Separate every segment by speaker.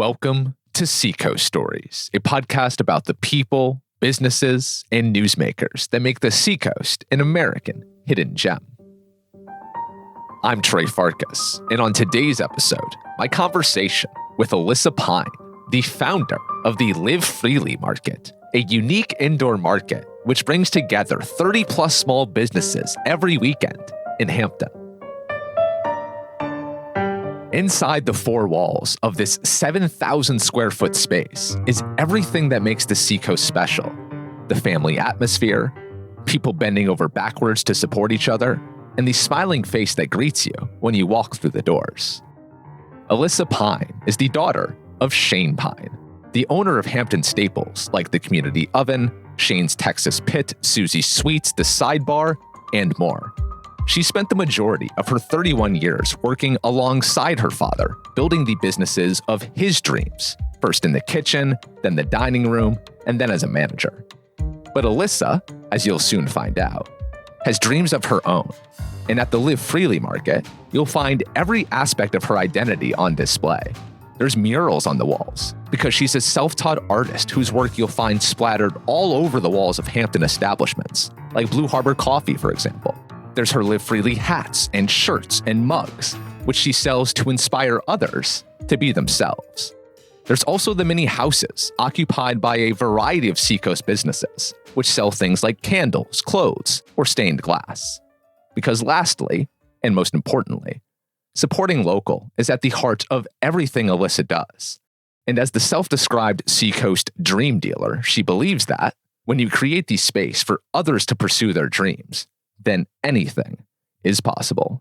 Speaker 1: Welcome to Seacoast Stories, a podcast about the people, businesses, and newsmakers that make the Seacoast an American hidden gem. I'm Trey Farkas, and on today's episode, my conversation with Alyssa Pine, the founder of the Live Freely Market, a unique indoor market which brings together 30-plus small businesses every weekend in Hampton. Inside the four walls of this 7,000 square foot space is everything that makes the Seacoast special. The family atmosphere, people bending over backwards to support each other, and the smiling face that greets you when you walk through the doors. Alyssa Pine is the daughter of Shane Pine, the owner of Hampton staples like the Community Oven, Shane's Texas Pit, Susie's Sweets, the Sidebar, and more. She spent the majority of her 31 years working alongside her father, building the businesses of his dreams, first in the kitchen, then the dining room, and then as a manager. But Alyssa, as you'll soon find out, has dreams of her own. And at the Live Freely Market, you'll find every aspect of her identity on display. There's murals on the walls, because she's a self-taught artist whose work you'll find splattered all over the walls of Hampton establishments, like Blue Harbor Coffee, for example. There's her Live Freely hats and shirts and mugs, which she sells to inspire others to be themselves. There's also the mini houses occupied by a variety of Seacoast businesses, which sell things like candles, clothes, or stained glass. Because lastly, and most importantly, supporting local is at the heart of everything Alyssa does. And as the self-described Seacoast dream dealer, she believes that when you create the space for others to pursue their dreams, then anything is possible.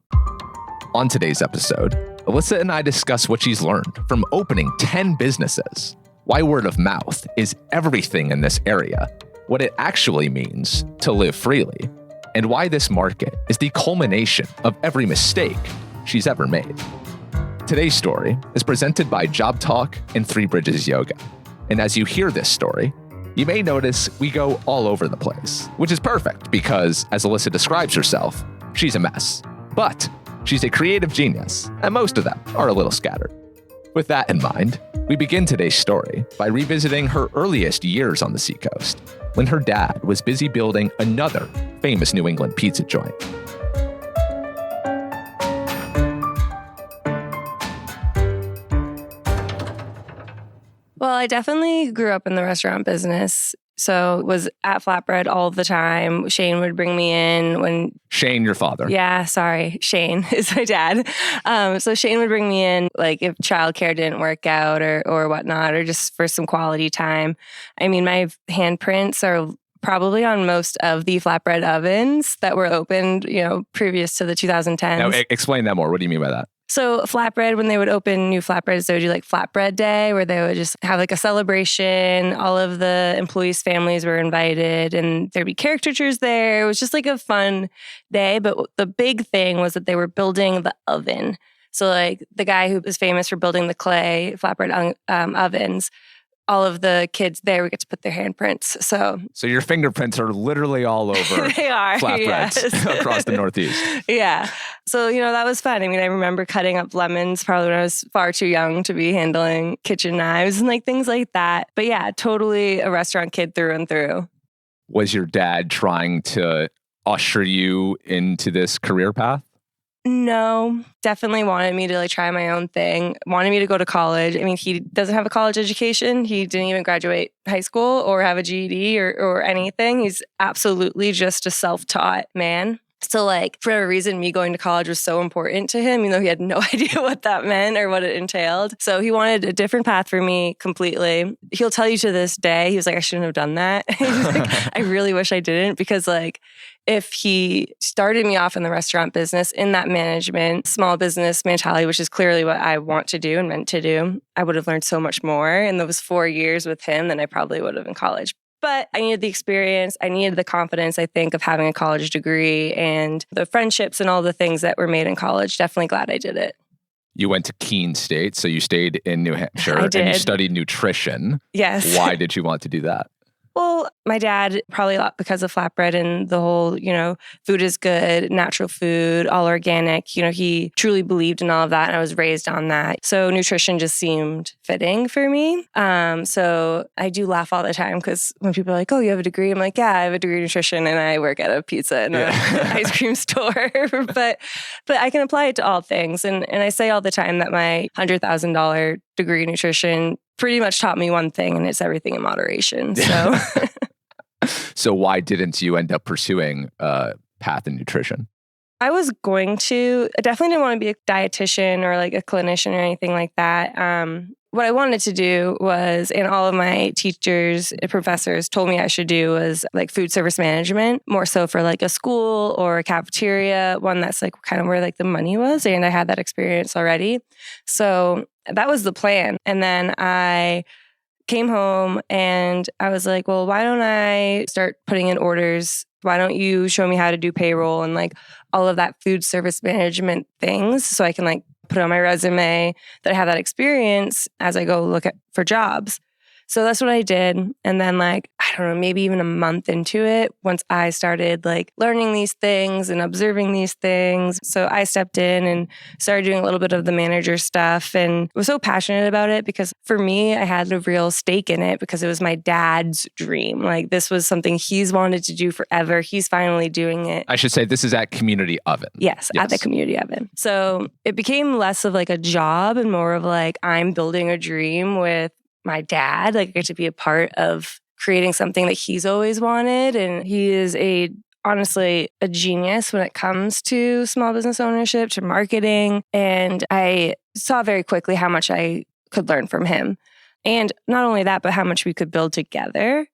Speaker 1: On today's episode, Alyssa and I discuss what she's learned from opening 10 businesses, why word of mouth is everything in this area, what it actually means to live freely, and why this market is the culmination of every mistake she's ever made. Today's story is presented by JOBTALK and Three Bridges Yoga. And as you hear this story, you may notice we go all over the place, which is perfect because, as Alyssa describes herself, she's a mess. But she's a creative genius, and most of them are a little scattered. With that in mind, we begin today's story by revisiting her earliest years on the Seacoast, when her dad was busy building another famous New England pizza joint.
Speaker 2: Well, I definitely grew up in the restaurant business. So was at Flatbread all the time. Shane would bring me in when...
Speaker 1: Shane, your father.
Speaker 2: Yeah, sorry. Shane is my dad. So Shane would bring me in like if childcare didn't work out or whatnot, or just for some quality time. I mean, my handprints are probably on most of the flatbread ovens that were opened, previous to the 2010s.
Speaker 1: Now, explain that more. What do you mean by that?
Speaker 2: So flatbread, when they would open new flatbreads, they would do like flatbread day where they would just have like a celebration. All of the employees' families were invited and there'd be caricatures there. It was just like a fun day. But the big thing was that they were building the oven. So like the guy who was famous for building the clay flatbread ovens, all of the kids there would get to put their handprints. So
Speaker 1: your fingerprints are literally all over
Speaker 2: they are,
Speaker 1: flatbreads
Speaker 2: yes.
Speaker 1: across the Northeast.
Speaker 2: Yeah. So, that was fun. I mean, I remember cutting up lemons probably when I was far too young to be handling kitchen knives and like things like that. But yeah, totally a restaurant kid through and through.
Speaker 1: Was your dad trying to usher you into this career path?
Speaker 2: No, definitely wanted me to like try my own thing, wanted me to go to college. I mean, he doesn't have a college education. He didn't even graduate high school or have a GED or anything. He's absolutely just a self-taught man. So like for a reason, me going to college was so important to him, even though he had no idea what that meant or what it entailed. So he wanted a different path for me completely. He'll tell you to this day, he was like, I shouldn't have done that. He's like, I really wish I didn't, because like if he started me off in the restaurant business, in that management, small business mentality, which is clearly what I want to do and meant to do, I would have learned so much more in those 4 years with him than I probably would have in college. But I needed the experience. I needed the confidence, I think, of having a college degree and the friendships and all the things that were made in college. Definitely glad I did it.
Speaker 1: You went to Keene State, so you stayed in New Hampshire.
Speaker 2: I did.
Speaker 1: And you studied nutrition.
Speaker 2: Yes.
Speaker 1: Why did you want to do that?
Speaker 2: Well, my dad, probably a lot because of flatbread and the whole, food is good, natural food, all organic. He truly believed in all of that. And I was raised on that. So nutrition just seemed fitting for me. So I do laugh all the time because when people are like, oh, you have a degree? I'm like, yeah, I have a degree in nutrition and I work at a pizza and an ice cream store. but I can apply it to all things. And I say all the time that my $100,000 degree in nutrition pretty much taught me one thing, and it's everything in moderation. So,
Speaker 1: So why didn't you end up pursuing a path in nutrition?
Speaker 2: I was going to. I definitely didn't want to be a dietitian or like a clinician or anything like that. What I wanted to do was, and all of my teachers and professors told me I should do, was like food service management, more so for like a school or a cafeteria, one that's like kind of where like the money was. And I had that experience already. So that was the plan. And then I came home and I was like, well, why don't I start putting in orders? Why don't you show me how to do payroll and like all of that food service management things so I can like put on my resume that I have that experience as I go look for jobs. So that's what I did. And then like, I don't know, maybe even a month into it, once I started like learning these things and observing these things. So I stepped in and started doing a little bit of the manager stuff and was so passionate about it because for me, I had a real stake in it because it was my dad's dream. Like this was something he's wanted to do forever. He's finally doing it.
Speaker 1: I should say this is at Community Oven.
Speaker 2: Yes, at the Community Oven. So it became less of like a job and more of like I'm building a dream with my dad. Like I get to be a part of creating something that he's always wanted. And he is honestly a genius when it comes to small business ownership, to marketing. And I saw very quickly how much I could learn from him. And not only that, but how much we could build together.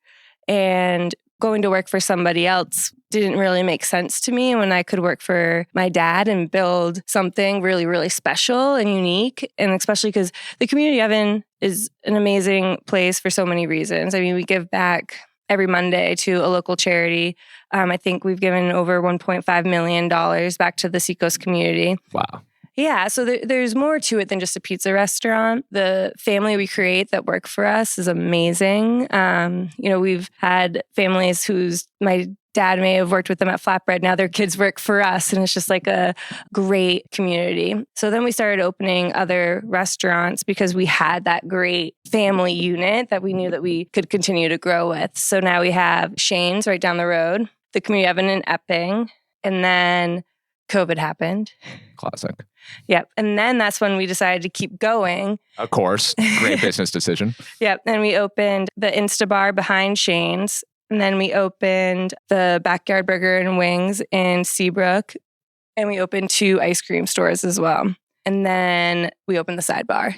Speaker 2: And going to work for somebody else didn't really make sense to me when I could work for my dad and build something really, really special and unique. And especially because the Community Oven is an amazing place for so many reasons. I mean, we give back every Monday to a local charity. I think we've given over $1.5 million back to the Seacoast community.
Speaker 1: Wow.
Speaker 2: Yeah, so there's more to it than just a pizza restaurant. The family we create that work for us is amazing. We've had families my dad may have worked with them at Flatbread. Now their kids work for us, and it's just like a great community. So then we started opening other restaurants because we had that great family unit that we knew that we could continue to grow with. So now we have Shane's right down the road, the Community Oven in Epping, and then COVID happened.
Speaker 1: Classic.
Speaker 2: Yep. And then that's when we decided to keep going.
Speaker 1: Of course. Great business decision.
Speaker 2: Yep. And we opened the Instabar behind Shane's. And then we opened the Backyard Burger and Wings in Seabrook. And we opened 2 ice cream stores as well. And then we opened the Sidebar.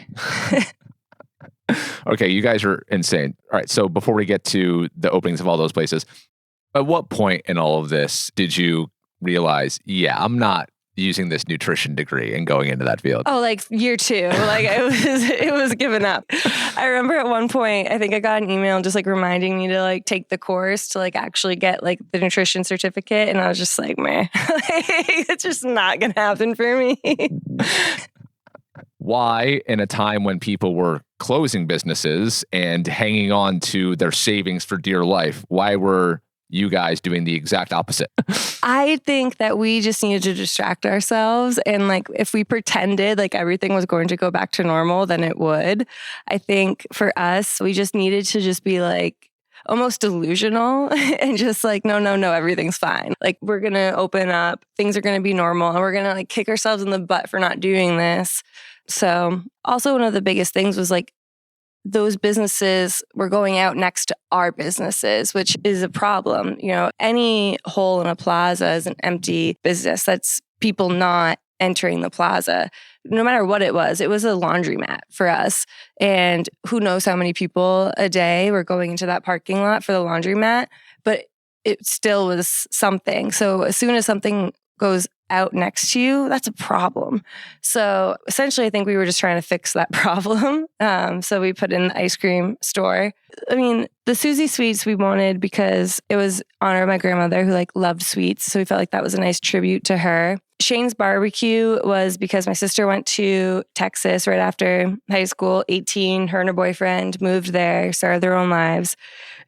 Speaker 1: Okay, you guys are insane. All right, so before we get to the openings of all those places, at what point in all of this did you realize, I'm not using this nutrition degree and going into that field?
Speaker 2: Oh, like year 2. Like it was given up. I remember at one point, I think I got an email just like reminding me to like take the course to like actually get like the nutrition certificate. And I was just like, man, it's just not going to happen for me.
Speaker 1: Why, in a time when people were closing businesses and hanging on to their savings for dear life, why were you guys doing the exact opposite?
Speaker 2: I think that we just needed to distract ourselves. And like, if we pretended like everything was going to go back to normal, then it would. I think for us, we just needed to just be like almost delusional and just like, no, everything's fine. Like we're going to open up, things are going to be normal, and we're going to like kick ourselves in the butt for not doing this. So also one of the biggest things was like, those businesses were going out next to our businesses, which is a problem. Any hole in a plaza is an empty business. That's people not entering the plaza. No matter what it was a laundromat for us. And who knows how many people a day were going into that parking lot for the laundromat, but it still was something. So as soon as something goes out next to you, that's a problem. So essentially, I think we were just trying to fix that problem. So we put in the ice cream store. I mean, the Susie Sweets we wanted because it was honor of my grandmother who like loved sweets. So we felt like that was a nice tribute to her. Shane's Barbecue was because my sister went to Texas right after high school, 18, her and her boyfriend moved there, started their own lives.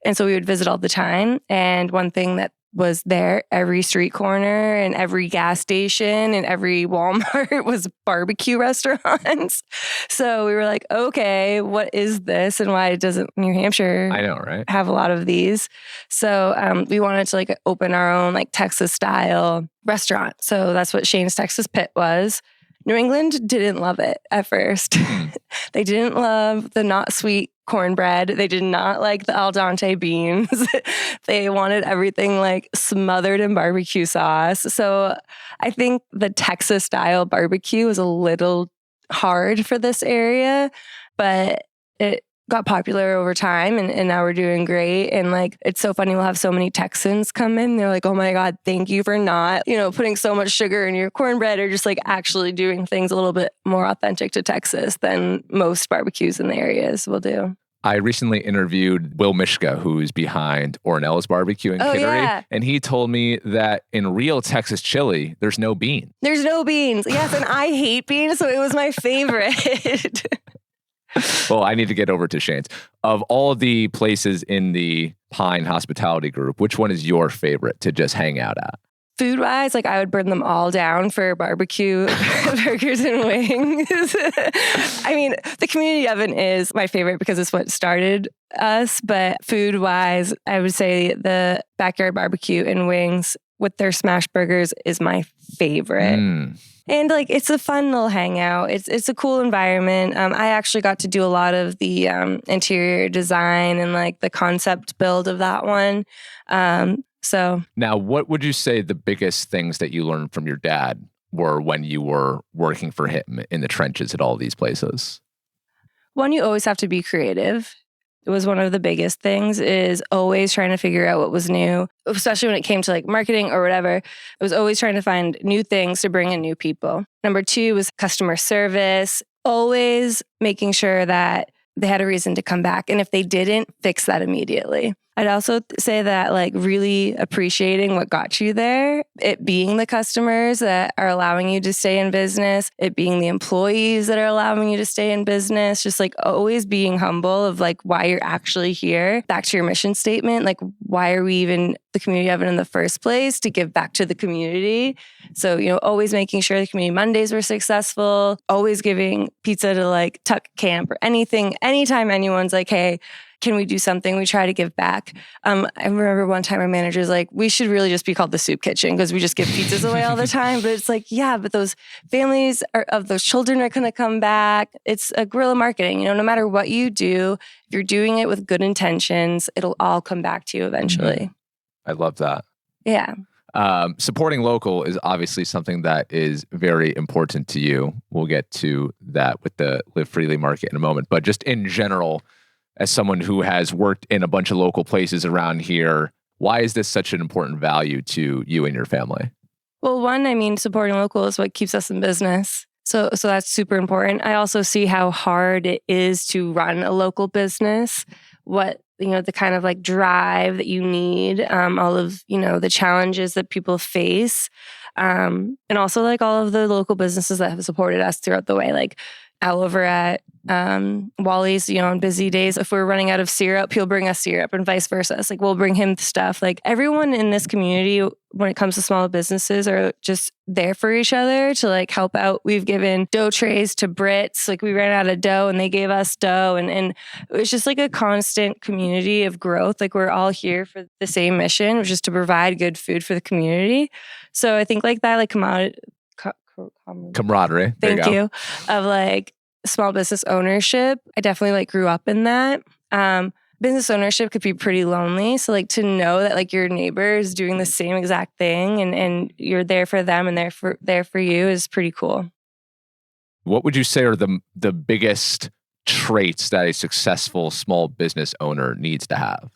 Speaker 2: And so we would visit all the time. And one thing that was there, every street corner and every gas station and every Walmart was barbecue restaurants. So we were like, okay, what is this and why doesn't New Hampshire
Speaker 1: I know, right?
Speaker 2: have a lot of these? So we wanted to like open our own like Texas style restaurant. So that's what Shane's Texas Pit was. New England didn't love it at first. They didn't love the not sweet cornbread. They did not like the al dente beans. They wanted everything like smothered in barbecue sauce. So I think the Texas style barbecue was a little hard for this area, but it got popular over time and now we're doing great. And like, it's so funny. We'll have so many Texans come in. They're like, oh my God, thank you for not, putting so much sugar in your cornbread or just like actually doing things a little bit more authentic to Texas than most barbecues in the areas will do.
Speaker 1: I recently interviewed Will Mishka, who's behind Ornell's Barbecue in Kittery.
Speaker 2: Yeah.
Speaker 1: And he told me that in real Texas chili, there's no bean.
Speaker 2: There's no beans. Yes. And I hate beans. So it was my favorite.
Speaker 1: Well, I need to get over to Shane's. Of all the places in the Pine Hospitality Group, which one is your favorite to just hang out at?
Speaker 2: Food-wise, like I would burn them all down for barbecue burgers and wings. I mean, the community oven is my favorite because it's what started us. But food-wise, I would say the backyard barbecue and wings with their smash burgers is my favorite. And like, it's a fun little hangout. It's a cool environment. I actually got to do a lot of the interior design and like the concept build of that one. So
Speaker 1: now, what would you say the biggest things that you learned from your dad were when you were working for him in the trenches at all these places?
Speaker 2: One, you always have to be creative. It was one of the biggest things, is always trying to figure out what was new, especially when it came to like marketing or whatever. It was always trying to find new things to bring in new people. Number 2 was customer service, always making sure that they had a reason to come back. And if they didn't, fix that immediately. I'd also say that like really appreciating what got you there, it being the customers that are allowing you to stay in business, it being the employees that are allowing you to stay in business, just like always being humble of like why you're actually here. Back to your mission statement, like why are we even the community oven in the first place? To give back to the community. So, always making sure the community Mondays were successful, always giving pizza to like Tuck Camp or anything, anytime anyone's like, hey, can we do something? We try to give back. I remember one time our manager's like, we should really just be called the soup kitchen because we just give pizzas away all the time. But it's like, yeah, but those families of those children are going to come back. It's a guerrilla marketing. No matter what you do, if you're doing it with good intentions, it'll all come back to you eventually.
Speaker 1: I love that.
Speaker 2: Yeah.
Speaker 1: Supporting local is obviously something that is very important to you. We'll get to that with the Live Freely market in a moment. But just in general, as someone who has worked in a bunch of local places around here, why is this such an important value to you and your family?
Speaker 2: Well, one, supporting local is what keeps us in business. So that's super important. I also see how hard it is to run a local business, what, the kind of like drive that you need, all of, the challenges that people face. And also like all of the local businesses that have supported us throughout the way, like Al over at Wally's, on busy days, if we're running out of syrup, he'll bring us syrup and vice versa. It's like, we'll bring him stuff. Like everyone in this community, when it comes to small businesses, are just there for each other to like help out. We've given dough trays to Brits. Like we ran out of dough and they gave us dough. And it's just like a constant community of growth. Like we're all here for the same mission, which is to provide good food for the community. So I think like that, like
Speaker 1: camaraderie.
Speaker 2: Thank you. Of like small business ownership. I definitely like grew up in that. Business ownership could be pretty lonely. So like to know that like your neighbor is doing the same exact thing and you're there for them and they're there for you is pretty cool.
Speaker 1: What would you say are the biggest traits that a successful small business owner needs to have?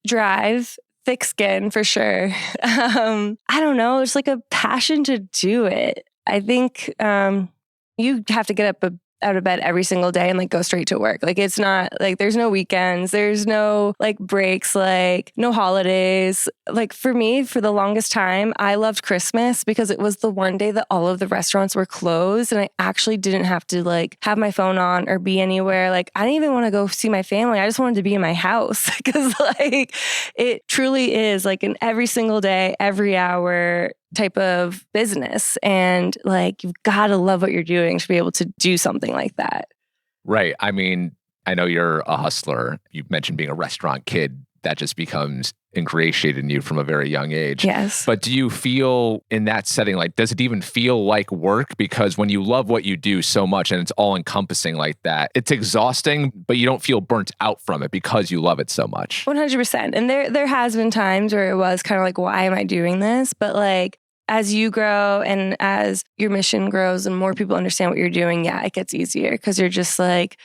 Speaker 2: Drive, thick skin for sure. I don't know. It's like a passion to do it. I think you have to get up out of bed every single day and like go straight to work. Like it's not like there's no weekends, there's no like breaks, like no holidays. Like for me, for the longest time, I loved Christmas because it was the one day that all of the restaurants were closed and I actually didn't have to like have my phone on or be anywhere. Like I didn't even want to go see my family. I just wanted to be in my house because like it truly is like an every single day, every hour type of business. And like, you've got to love what you're doing to be able to do something like that.
Speaker 1: Right. I mean, I know you're a hustler. You mentioned being a restaurant kid. That just becomes ingratiated in you from a very young age.
Speaker 2: Yes.
Speaker 1: But do you feel in that setting, like, does it even feel like work? Because when you love what you do so much and it's all encompassing like that, it's exhausting, but you don't feel burnt out from it because you love it so much.
Speaker 2: 100%. And there has been times where it was kind of like, why am I doing this? But like, as you grow and as your mission grows and more people understand what you're doing, yeah, it gets easier because you're just like,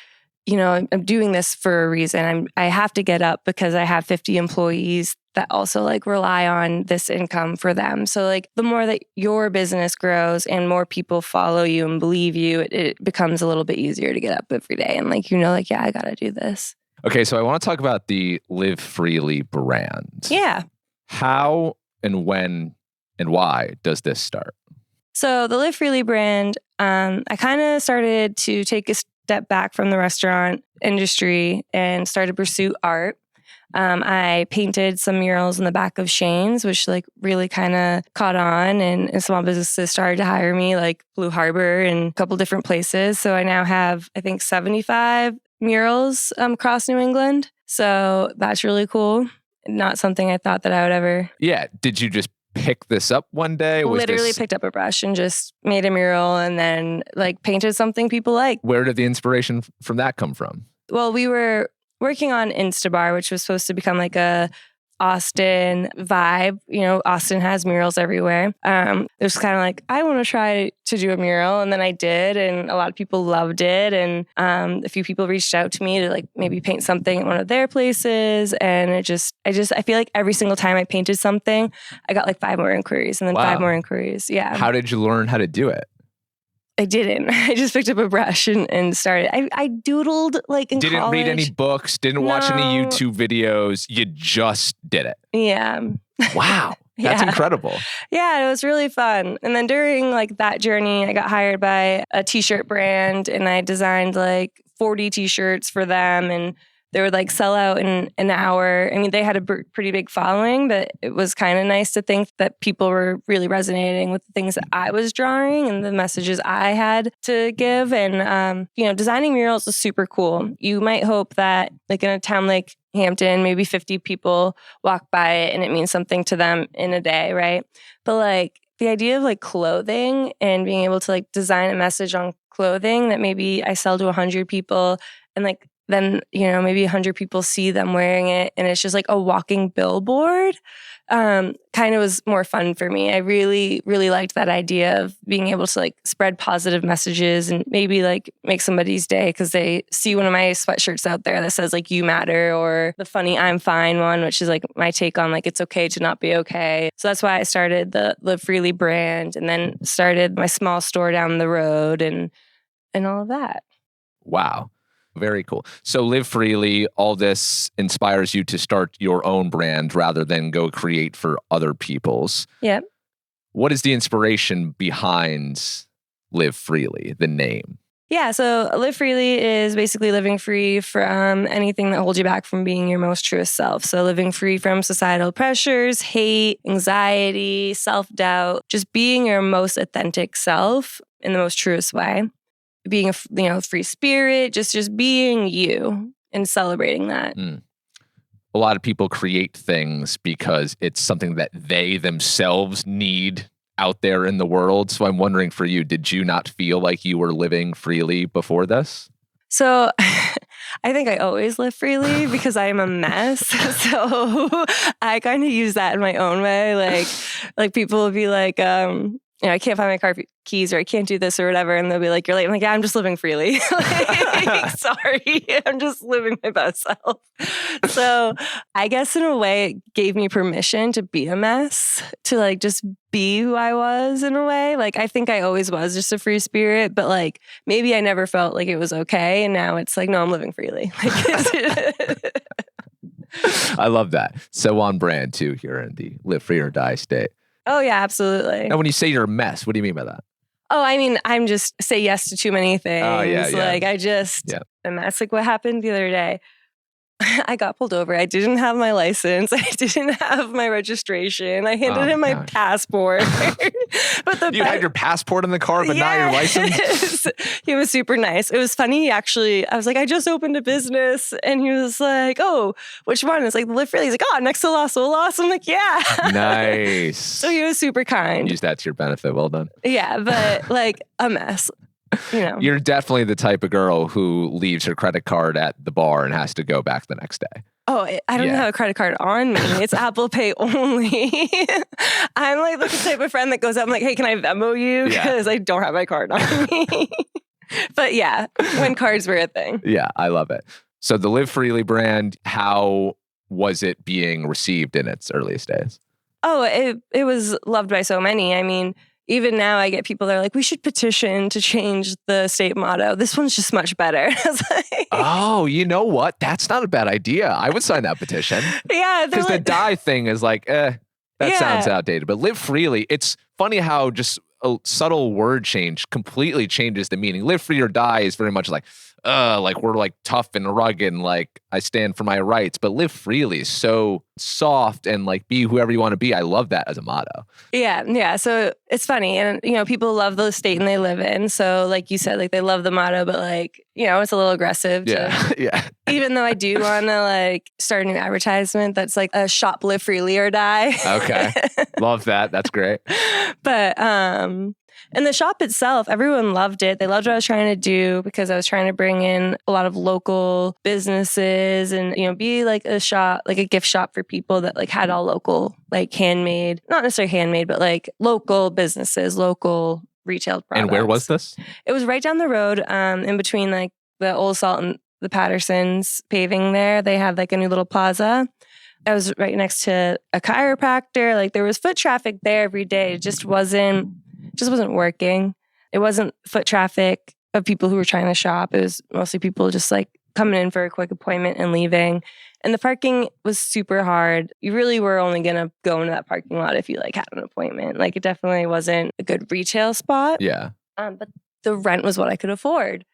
Speaker 2: you know, I'm doing this for a reason. I have to get up because I have 50 employees that also like rely on this income for them. So like the more that your business grows and more people follow you and believe you, it becomes a little bit easier to get up every day and like, you know, like, yeah, I got to do this.
Speaker 1: Okay, so I want to talk about the Live Freely brand.
Speaker 2: Yeah.
Speaker 1: How and when and why does this start?
Speaker 2: So the Live Freely brand, I kind of started to take a step back from the restaurant industry and started to pursue art. I painted some murals in the back of Shane's, which like really kind of caught on, and small businesses started to hire me, like Blue Harbor and a couple different places. So I now have, I think, 75 murals across New England. So that's really cool. Not something I thought that I would ever.
Speaker 1: Yeah. Did you just pick this up one day?
Speaker 2: Literally picked up a brush and just made a mural and then like painted something people like.
Speaker 1: Where did the inspiration from that come from?
Speaker 2: Well, we were working on Instabar, which was supposed to become like a Austin vibe. You know, Austin has murals everywhere. It was kind of like, I want to try to do a mural. And then I did, and a lot of people loved it. And a few people reached out to me to like maybe paint something at one of their places. And I feel like every single time I painted something, I got like 5 more inquiries and then 5 more inquiries. Yeah.
Speaker 1: How did you learn how to do it?
Speaker 2: I didn't. I just picked up a brush and started. I doodled like in college.
Speaker 1: Didn't read any books, didn't watch any YouTube videos. You just did it.
Speaker 2: Yeah.
Speaker 1: Wow. That's incredible.
Speaker 2: Yeah, it was really fun. And then during like that journey, I got hired by a t-shirt brand and I designed like 40 t-shirts for them, and they would like sell out in an hour. I mean, they had a pretty big following, but it was kind of nice to think that people were really resonating with the things that I was drawing and the messages I had to give. And, you know, designing murals is super cool. You might hope that like in a town like Hampton, maybe 50 people walk by it and it means something to them in a day, right? But like the idea of like clothing and being able to like design a message on clothing that maybe I sell to 100 people and like then, you know, maybe 100 people see them wearing it and it's just like a walking billboard, kind of was more fun for me. I really, really liked that idea of being able to like spread positive messages and maybe like make somebody's day because they see one of my sweatshirts out there that says like, you matter, or the funny I'm fine one, which is like my take on like, it's okay to not be okay. So that's why I started the Live Freely brand and then started my small store down the road and all of that.
Speaker 1: Wow. Very cool. So Live Freely, all this inspires you to start your own brand rather than go create for other people's.
Speaker 2: Yep.
Speaker 1: What is the inspiration behind Live Freely, the name?
Speaker 2: Yeah, so Live Freely is basically living free from anything that holds you back from being your most truest self. So living free from societal pressures, hate, anxiety, self-doubt, just being your most authentic self in the most truest way. Being a free spirit, just being you and celebrating that.
Speaker 1: A lot of people create things because it's something that they themselves need out there in the world. So I'm wondering for you, did you not feel like you were living freely before this?
Speaker 2: So I think I always live freely because I am a mess. So I kind of use that in my own way. Like people will be like, I can't find my car keys or I can't do this or whatever. And they'll be like, you're late. I'm like, yeah, I'm just living freely. Sorry, I'm just living my best self. So I guess in a way it gave me permission to be a mess, to like just be who I was in a way. Like I think I always was just a free spirit, but like maybe I never felt like it was okay. And now it's like, no, I'm living freely.
Speaker 1: I love that. So on brand too here in the live free or die state.
Speaker 2: Oh, yeah, absolutely.
Speaker 1: Now, when you say you're a mess, what do you mean by that?
Speaker 2: Oh, I mean, I'm just say yes to too many things.
Speaker 1: Oh, yeah.
Speaker 2: Like, I just, and that's like what happened the other day. I got pulled over. I didn't have my license. I didn't have my registration. I handed him my passport. But
Speaker 1: you had your passport in the car, but not your license?
Speaker 2: He was super nice. It was funny, actually. I was like, I just opened a business. And he was like, oh, which one? It's like, Live Freely. He's like, oh, next to Las Olas. I'm like, yeah.
Speaker 1: Nice.
Speaker 2: So he was super kind.
Speaker 1: Use that to your benefit. Well done.
Speaker 2: Yeah, but like a mess.
Speaker 1: You're definitely the type of girl who leaves her credit card at the bar and has to go back the next day.
Speaker 2: Oh, I don't have a credit card on me. It's Apple Pay only. I'm like the type of friend that goes up, I'm like, hey, can I Venmo you? Because I don't have my card on me. But yeah, when cards were a thing.
Speaker 1: Yeah, I love it. So the Live Freely brand, how was it being received in its earliest days?
Speaker 2: Oh, it was loved by so many. I mean, even now I get people that are like, we should petition to change the state motto. This one's just much better. I was like,
Speaker 1: oh, you know what? That's not a bad idea. I would sign that petition.
Speaker 2: Yeah.
Speaker 1: Because the die thing is like, that sounds outdated. But Live Freely, it's funny how just a subtle word change completely changes the meaning. Live free or die is very much like we're like tough and rugged and like I stand for my rights. But Live Freely is so soft and like be whoever you want to be. I love that as a motto.
Speaker 2: Yeah. So it's funny. And, people love the state and they live in. So like you said, like they love the motto, but like, it's a little aggressive.
Speaker 1: Yeah.
Speaker 2: Even though I do want to like start a new advertisement that's like a shop Live Freely or die.
Speaker 1: Okay. Love that. That's great.
Speaker 2: But, and the shop itself, everyone loved it. They loved what I was trying to do because I was trying to bring in a lot of local businesses and, be like a shop, like a gift shop for people that like had all local, like handmade, not necessarily handmade, but like local businesses, local retail products.
Speaker 1: And where was this?
Speaker 2: It was right down the road in between like the Old Salt and the Pattersons paving there. They had like a new little plaza. I was right next to a chiropractor. Like there was foot traffic there every day. It just wasn't working. It wasn't foot traffic of people who were trying to shop. It was mostly people just like coming in for a quick appointment and leaving. And the parking was super hard. You really were only going to go into that parking lot if you like had an appointment. Like it definitely wasn't a good retail spot.
Speaker 1: Yeah.
Speaker 2: But the rent was what I could afford.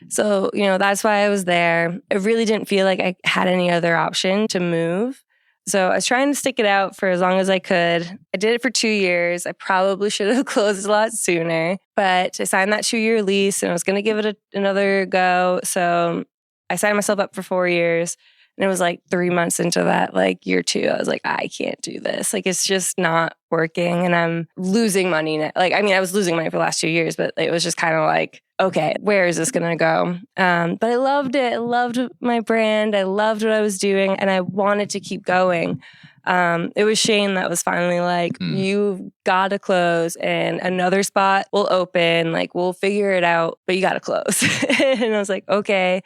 Speaker 2: So, that's why I was there. I really didn't feel like I had any other option to move. So I was trying to stick it out for as long as I could. I did it for 2 years. I probably should have closed a lot sooner, but I signed that 2-year lease and I was going to give it another go. So I signed myself up for 4 years and it was like 3 months into that, like year 2, I was like, I can't do this. Like, it's just not working and I'm losing money now. Like, I mean, I was losing money for the last 2 years, but it was just kind of like, okay, where is this going to go? But I loved it. I loved my brand. I loved what I was doing and I wanted to keep going. It was Shane that was finally like, you've got to close and another spot will open. Like, we'll figure it out, but you got to close. And I was like, okay.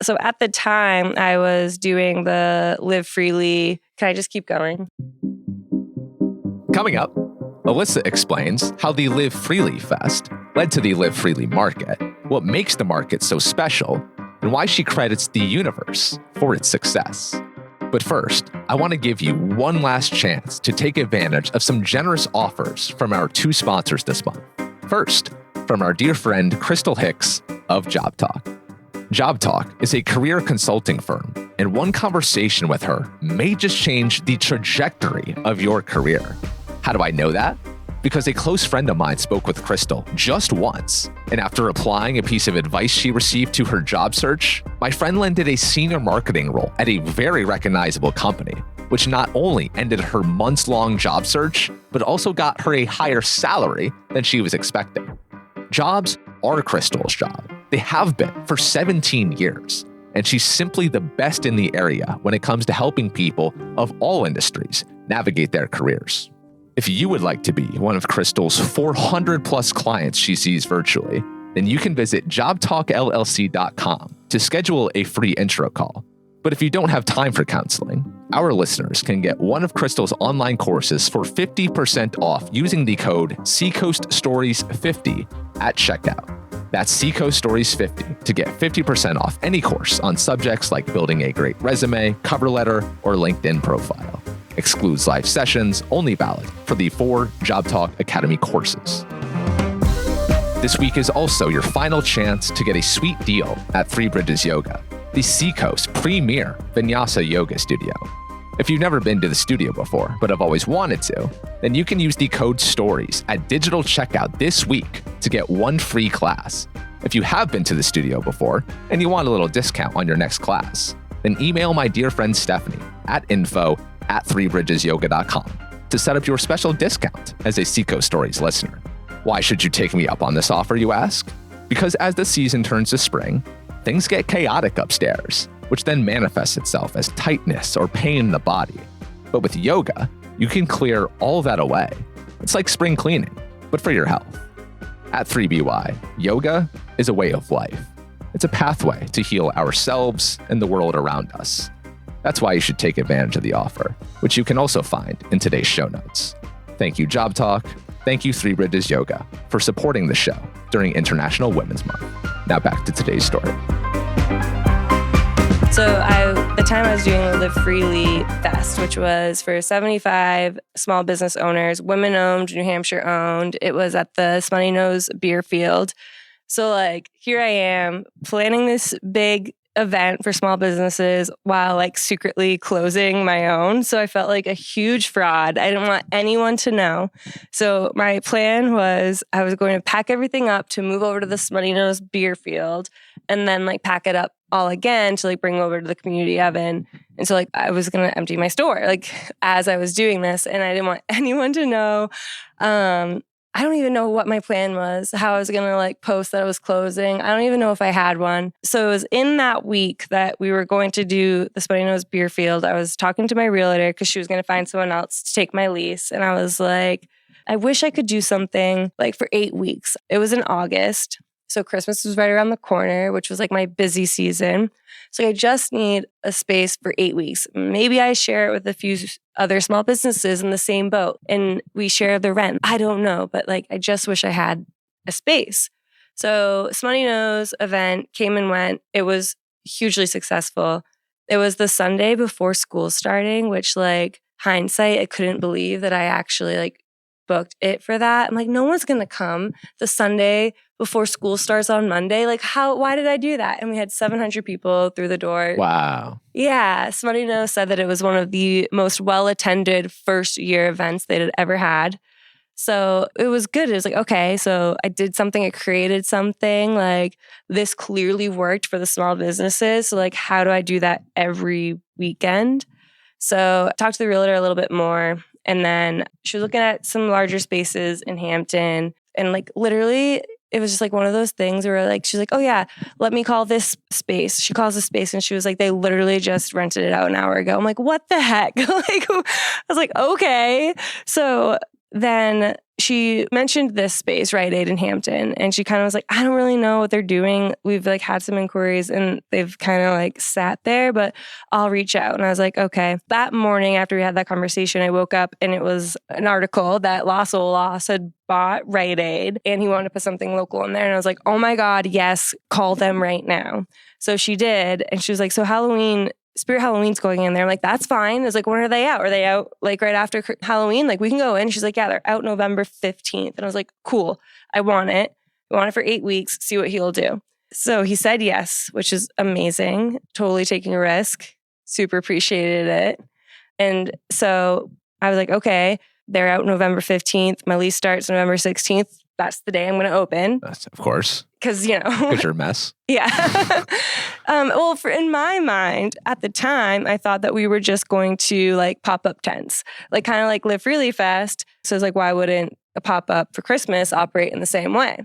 Speaker 2: So at the time I was doing the Live Freely. Can I just keep going?
Speaker 1: Coming up, Alyssa explains how the Live Freely Fest led to the Live Freely Market, what makes the market so special, and why she credits the universe for its success. But first, I want to give you one last chance to take advantage of some generous offers from our 2 sponsors this month. First, from our dear friend Crystal Hicks of JOBTALK. JOBTALK is a career consulting firm, and one conversation with her may just change the trajectory of your career. How do I know that? Because a close friend of mine spoke with Crystal just once, and after applying a piece of advice she received to her job search, my friend landed a senior marketing role at a very recognizable company, which not only ended her months-long job search, but also got her a higher salary than she was expecting. Jobs are Crystal's job. They have been for 17 years, and she's simply the best in the area when it comes to helping people of all industries navigate their careers. If you would like to be one of Crystal's 400 plus clients she sees virtually, then you can visit JOBTALKLLC.com to schedule a free intro call. But if you don't have time for counseling, our listeners can get one of Crystal's online courses for 50% off using the code Seacoast Stories 50 at checkout. That's Seacoast Stories 50 to get 50% off any course on subjects like building a great resume, cover letter, or LinkedIn profile. Excludes live sessions, only valid for the 4 Job Talk Academy courses. This week is also your final chance to get a sweet deal at Three Bridges Yoga, the Seacoast premier vinyasa yoga studio. If you've never been to the studio before, but have always wanted to, then you can use the code STORIES at digital checkout this week to get 1 free class. If you have been to the studio before and you want a little discount on your next class, then email my dear friend Stephanie at info@threebridgesyoga.com to set up your special discount as a Seacoast Stories listener. Why should you take me up on this offer, you ask? Because as the season turns to spring, things get chaotic upstairs, which then manifests itself as tightness or pain in the body. But with yoga, you can clear all that away. It's like spring cleaning, but for your health. At 3BY, yoga is a way of life. It's a pathway to heal ourselves and the world around us. That's why you should take advantage of the offer, which you can also find in today's show notes. Thank you, Job Talk. Thank you, Three Bridges Yoga, for supporting the show during International Women's Month. Now back to today's story.
Speaker 2: So the time I was doing the Live Freely Fest, which was for 75 small business owners, women-owned, New Hampshire-owned. It was at the Smuttynose beer field. So like here I am planning this big event for small businesses while like secretly closing my own. So I felt like a huge fraud. I didn't want anyone to know. So my plan was I was going to pack everything up to move over to the Smuttynose beer field and then like pack it up all again to like bring over to the community oven. And so like I was going to empty my store like as I was doing this and I didn't want anyone to know. I don't even know what my plan was, how I was going to like post that I was closing. I don't even know if I had one. So it was in that week that we were going to do the Smuttynose beer field. I was talking to my realtor because she was going to find someone else to take my lease. And I was like, I wish I could do something like for 8 weeks. It was in August. So Christmas was right around the corner, which was like my busy season. So I just need a space for 8 weeks. Maybe I share it with a few other small businesses in the same boat and we share the rent. I don't know, but like I just wish I had a space. So Smuttynose event came and went. It was hugely successful. It was the Sunday before school starting, which like hindsight, I couldn't believe that I actually like booked it for that. I'm like, no one's going to come the Sunday before school starts on Monday. Like why did I do that? And we had 700 people through the door.
Speaker 1: Wow.
Speaker 2: Yeah. Smuttynose said that it was one of the most well-attended first year events they'd ever had. So it was good. It was like, okay, so I did something, I created something, like this clearly worked for the small businesses. So like, how do I do that every weekend? So I talked to the realtor a little bit more. And then she was looking at some larger spaces in Hampton. And like literally, it was just like one of those things where like, she's like, oh yeah, let me call this space. She calls the space and she was like, they literally just rented it out an hour ago. I'm like, what the heck? Like, I was like, okay. So then she mentioned this space, Rite Aid in Hampton. And she kind of was like, I don't really know what they're doing. We've like had some inquiries and they've kind of like sat there, but I'll reach out. And I was like, okay. That morning after we had that conversation, I woke up and it was an article that Los Olas had bought Rite Aid and he wanted to put something local in there. And I was like, oh my God, yes, call them right now. So she did. And she was like, so Spirit Halloween's going in there. I'm like, that's fine. I was like, when are they out? Are they out like right after Halloween? Like we can go in. She's like, yeah, they're out November 15th. And I was like, cool. I want it. I want it for 8 weeks. See what he'll do. So he said yes, which is amazing. Totally taking a risk. Super appreciated it. And so I was like, okay, they're out November 15th. My lease starts November 16th. That's the day I'm going to open.
Speaker 1: That's, of course.
Speaker 2: Because, you know.
Speaker 1: Because you're a mess.
Speaker 2: Yeah. Well, in my mind, at the time, I thought that we were just going to like pop up tents, like kind of like Live Freely Fest. So it's like, why wouldn't a pop up for Christmas operate in the same way?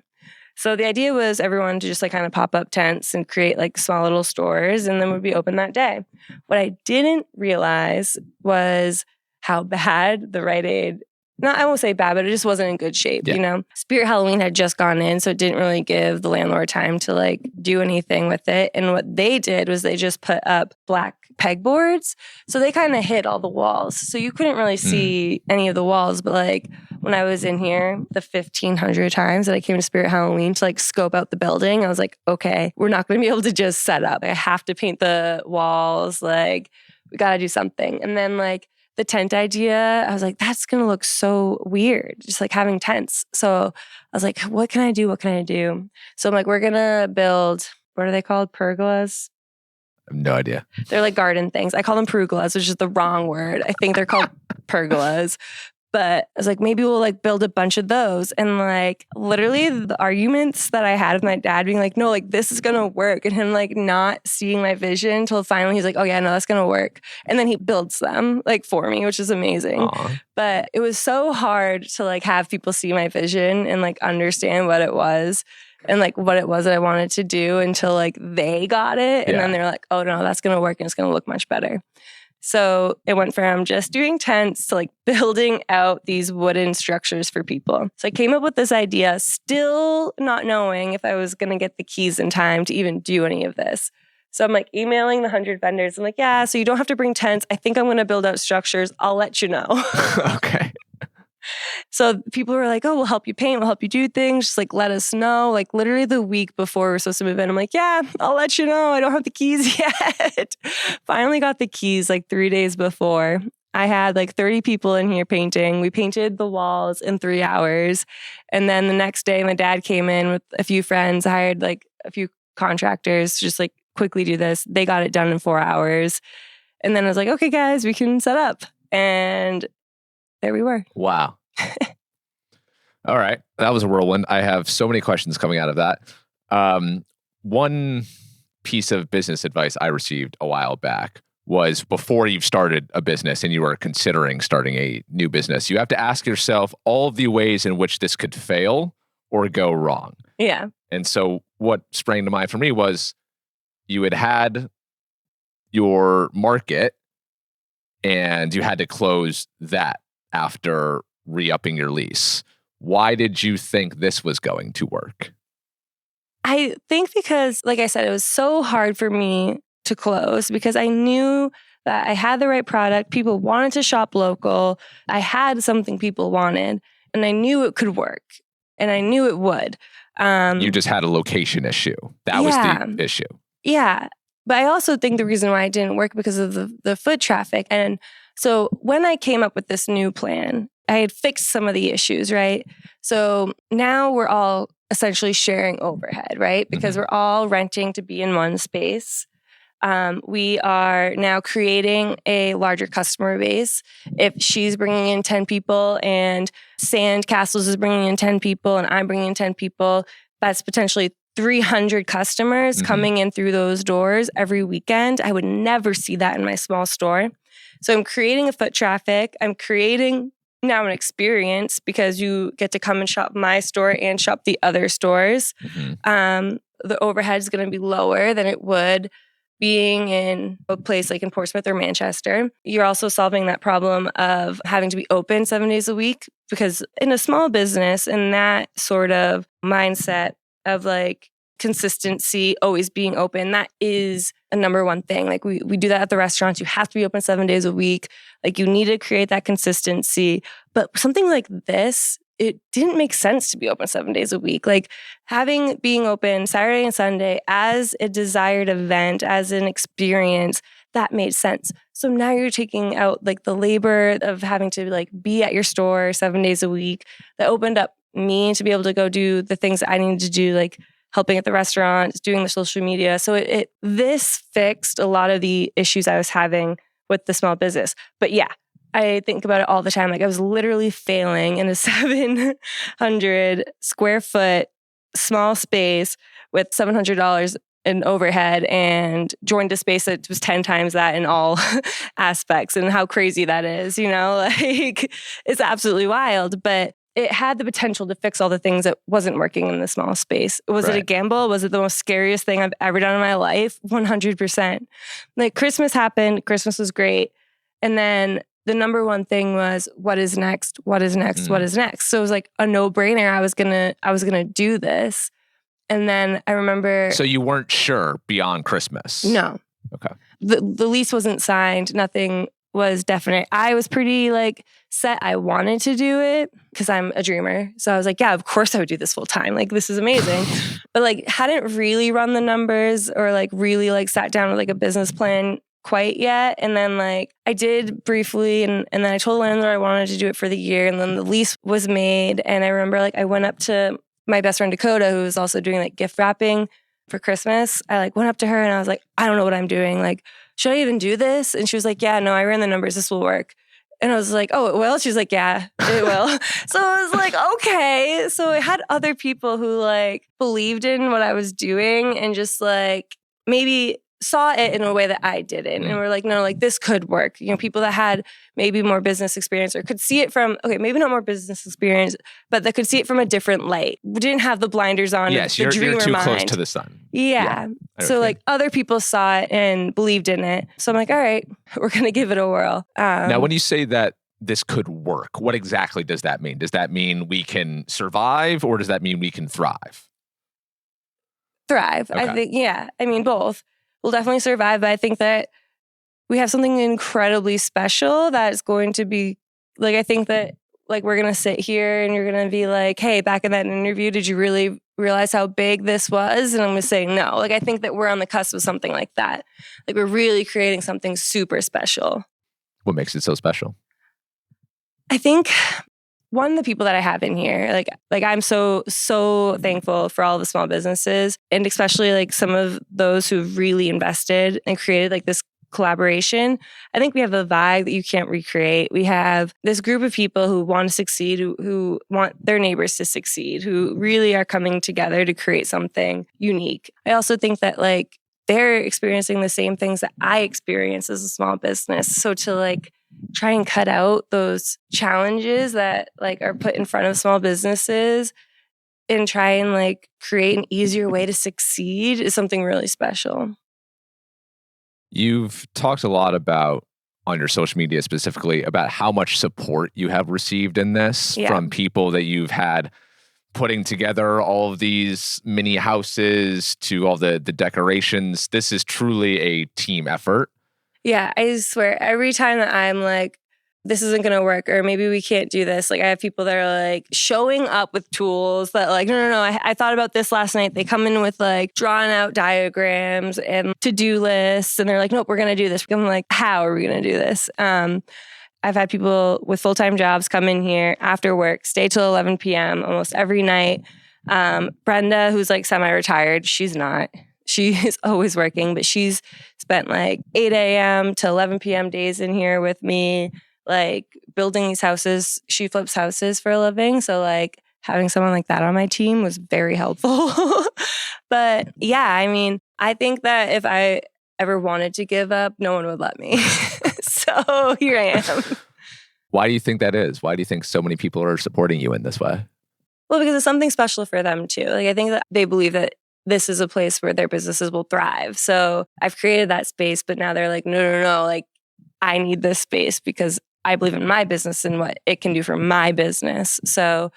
Speaker 2: So the idea was everyone to just like kind of pop up tents and create like small little stores and then would be open that day. What I didn't realize was how bad the Rite Aid I won't say bad, but it just wasn't in good shape,
Speaker 1: Yeah.
Speaker 2: you know? Spirit Halloween had just gone in, so it didn't really give the landlord time to like do anything with it. And what they did was they just put up black pegboards. So they kind of hid all the walls. So you couldn't really see any of the walls. But like when I was in here the 1,500 times that I came to Spirit Halloween to like scope out the building, I was like, okay, we're not going to be able to just set up. I have to paint the walls. Like we got to do something. And then like the tent idea, I was like, that's going to look so weird, just like having tents. So I was like, what can I do? What can I do? So I'm like, we're going to build, what are they called? Pergolas?
Speaker 1: I have no idea.
Speaker 2: They're like garden things. I call them pergolas, which is the wrong word. I think they're called pergolas. But I was like, maybe we'll like build a bunch of those. And like literally the arguments that I had with my dad being like, no, like this is going to work. And him like not seeing my vision until finally he's like, oh yeah, no, that's going to work. And then he builds them like for me, which is amazing.
Speaker 1: Aww.
Speaker 2: But it was so hard to like have people see my vision and like understand what it was. And like what it was that I wanted to do until like they got it. And then they're like, oh no, that's going to work and it's going to look much better. So it went from just doing tents to like building out these wooden structures for people. So I came up with this idea, still not knowing if I was going to get the keys in time to even do any of this. So I'm like emailing the 100 vendors. I'm like, yeah, so you don't have to bring tents. I think I'm going to build out structures. I'll let you know.
Speaker 1: Okay.
Speaker 2: So people were like, oh, we'll help you paint. We'll help you do things. Just like, let us know. Like literally the week before we're supposed to move in, I'm like, yeah, I'll let you know. I don't have the keys yet. Finally got the keys like 3 days before. I had like 30 people in here painting. We painted the walls in 3 hours. And then the next day, my dad came in with a few friends. I hired like a few contractors to just like quickly do this. They got it done in 4 hours. And then I was like, okay, guys, we can set up. And there we were.
Speaker 1: Wow. All right. That was a whirlwind. I have so many questions coming out of that. One piece of business advice I received a while back was before you've started a business and you are considering starting a new business, you have to ask yourself all of the ways in which this could fail or go wrong.
Speaker 2: Yeah.
Speaker 1: And so what sprang to mind for me was you had your market and you had to close that after re-upping your lease. Why did you think this was going to work?
Speaker 2: I think because, like I said, it was so hard for me to close because I knew that I had the right product. People wanted to shop local. I had something people wanted, and I knew it could work, and I knew it would.
Speaker 1: You just had a location issue. That was the issue.
Speaker 2: Yeah. But I also think the reason why it didn't work because of the foot traffic. And so when I came up with this new plan, I had fixed some of the issues, right? So now we're all essentially sharing overhead, right? Because we're all renting to be in one space. We are now creating a larger customer base. If she's bringing in 10 people and Sandcastles is bringing in 10 people and I'm bringing in 10 people, that's potentially 300 customers coming in through those doors every weekend. I would never see that in my small store. So I'm creating a foot traffic. I'm creating now an experience because you get to come and shop my store and shop the other stores. The overhead is going to be lower than it would being in a place like in Portsmouth or Manchester. You're also solving that problem of having to be open 7 days a week because in a small business and that sort of mindset of like consistency, always being open, that is a number one thing. Like we do that at the restaurants. You have to be open 7 days a week. Like you need to create that consistency. But something like this, it didn't make sense to be open 7 days a week. Like being open Saturday and Sunday as a desired event, as an experience, that made sense. So now you're taking out like the labor of having to like be at your store 7 days a week. That opened up me to be able to go do the things that I needed to do, like helping at the restaurant, doing the social media. So this fixed a lot of the issues I was having with the small business. But yeah, I think about it all the time. Like I was literally failing in a 700 square foot small space with $700 in overhead and joined a space that was 10 times that in all aspects, and how crazy that is, you know, like it's absolutely wild. But it had the potential to fix all the things that wasn't working in the small space. Was it a gamble? Was it the most scariest thing I've ever done in my life? 100%. Like Christmas happened. Christmas was great. And then the number one thing was, what is next? What is next? What is next? So it was like a no-brainer. I was gonna do this. And then I remember.
Speaker 1: So you weren't sure beyond Christmas?
Speaker 2: No.
Speaker 1: Okay.
Speaker 2: The lease wasn't signed. Nothing was definite. I was pretty like set. I wanted to do it because I'm a dreamer. So I was like, yeah, of course I would do this full time. Like, this is amazing. But like, hadn't really run the numbers or like really like sat down with like a business plan quite yet. And then like I did briefly, and then I told the landlord I wanted to do it for the year. And then the lease was made. And I remember like I went up to my best friend Dakota, who was also doing like gift wrapping for Christmas. I like went up to her and I was like, I don't know what I'm doing. Like, should I even do this? And she was like, yeah, no, I ran the numbers. This will work. And I was like, oh, it will? She was like, yeah, it will. So I was like, okay. So I had other people who like believed in what I was doing and just like maybe saw it in a way that I didn't. And we're like, no, like this could work. You know, people that had maybe more business experience or could see it from, okay, maybe not more business experience, but that could see it from a different light. We didn't have the blinders on.
Speaker 1: Yes,
Speaker 2: you're too
Speaker 1: close to the sun.
Speaker 2: Yeah. So like other people saw it and believed in it. So I'm like, all right, we're going to give it a whirl.
Speaker 1: Now, when you say that this could work, what exactly does that mean? Does that mean we can survive or does that mean we can thrive?
Speaker 2: Thrive. Okay. I think, yeah. I mean, both. We'll definitely survive, but I think that we have something incredibly special that is going to be, like, I think that, like, we're going to sit here and you're going to be like, hey, back in that interview, did you really realize how big this was? And I'm going to say no. Like, I think that we're on the cusp of something like that. Like, we're really creating something super special.
Speaker 1: What makes it so special?
Speaker 2: I think one, the people that I have in here, like I'm so thankful for all the small businesses, and especially like some of those who've really invested and created like this collaboration. I think we have a vibe that you can't recreate. We have this group of people who want to succeed, who want their neighbors to succeed, who really are coming together to create something unique. I also think that like they're experiencing the same things that I experience as a small business. So to like try and cut out those challenges that like are put in front of small businesses and try and like create an easier way to succeed is something really special.
Speaker 1: You've talked a lot about, on your social media specifically, about how much support you have received in this from people that you've had putting together all of these mini houses to all the decorations. This is truly a team effort.
Speaker 2: Yeah, I swear, every time that I'm like, this isn't going to work, or maybe we can't do this, like I have people that are like showing up with tools that like, no, I thought about this last night. They come in with like drawn out diagrams and to-do lists, and they're like, nope, we're going to do this. I'm like, how are we going to do this? I've had people with full-time jobs come in here after work, stay till 11 p.m. almost every night. Brenda, who's like semi-retired, she's not. She is always working, but she's spent like 8 a.m. to 11 p.m. days in here with me, like building these houses. She flips houses for a living. So like having someone like that on my team was very helpful. But yeah, I mean, I think that if I ever wanted to give up, no one would let me. So here I am.
Speaker 1: Why do you think that is? Why do you think so many people are supporting you in this way?
Speaker 2: Well, because it's something special for them too. Like I think that they believe that this is a place where their businesses will thrive. So I've created that space, but now they're like, no, like I need this space because I believe in my business and what it can do for my business. So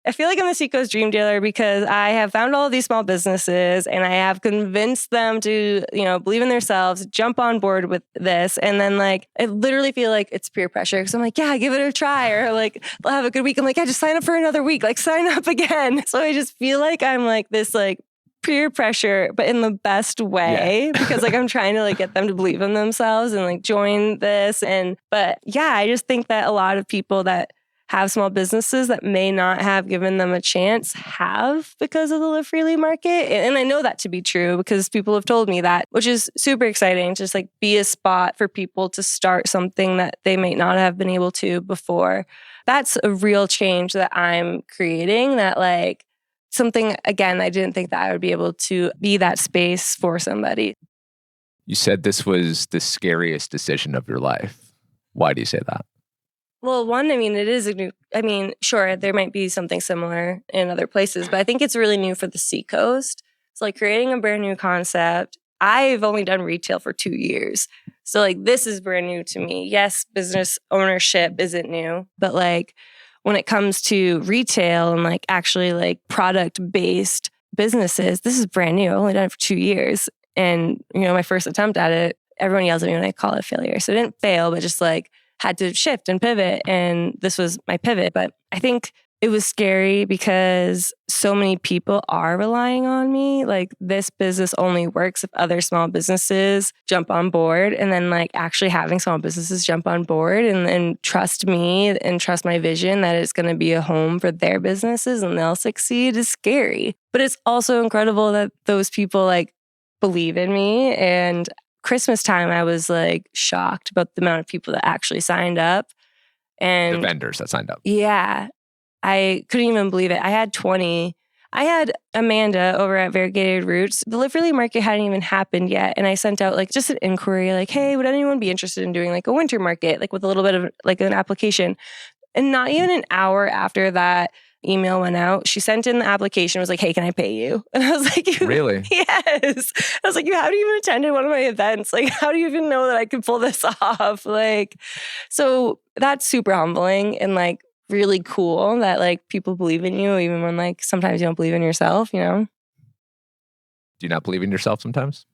Speaker 2: I feel like I'm the Seacoast dream dealer because I have found all of these small businesses and I have convinced them to, believe in themselves, jump on board with this. And then like, I literally feel like it's peer pressure. Cause I'm like, yeah, give it a try. Or like, they'll have a good week. I'm like, yeah, just sign up for another week. Like sign up again. So I just feel like I'm like this like peer pressure, but in the best way, because like I'm trying to like get them to believe in themselves and like join this. But yeah, I just think that a lot of people that have small businesses that may not have given them a chance have because of the Live Freely market. And I know that to be true because people have told me that, which is super exciting. Just like be a spot for people to start something that they may not have been able to before. That's a real change that I'm creating, that like something, again, I didn't think that I would be able to be that space for somebody.
Speaker 1: You said this was the scariest decision of your life. Why do you say that?
Speaker 2: Well, one, it is sure, there might be something similar in other places, but I think it's really new for the Seacoast. It's like creating a brand new concept. I've only done retail for 2 years. So like this is brand new to me. Yes, business ownership isn't new, but like when it comes to retail and like actually like product-based businesses, this is brand new. I've only done it for 2 years. And, my first attempt at it, everyone yells at me when I call it a failure. So it didn't fail, but just like had to shift and pivot. And this was my pivot. But I think it was scary because so many people are relying on me. Like this business only works if other small businesses jump on board. And then like actually having small businesses jump on board and trust me and trust my vision that it's going to be a home for their businesses and they'll succeed is scary. But it's also incredible that those people like believe in me. And Christmas time, I was like shocked about the amount of people that actually signed up. And
Speaker 1: the vendors that signed up.
Speaker 2: Yeah. I couldn't even believe it. I had 20. I had Amanda over at Variegated Roots. The Liverly market hadn't even happened yet. And I sent out like just an inquiry like, hey, would anyone be interested in doing like a winter market, like with a little bit of like an application? And not even an hour after that email went out, she sent in the application, was like, hey, can I pay you? And I was like,
Speaker 1: really?
Speaker 2: Yes. I was like, you haven't even attended one of my events. Like, how do you even know that I can pull this off? Like, so that's super humbling and like, really cool that like people believe in you even when like sometimes you don't believe in yourself, Do
Speaker 1: you not believe in yourself sometimes?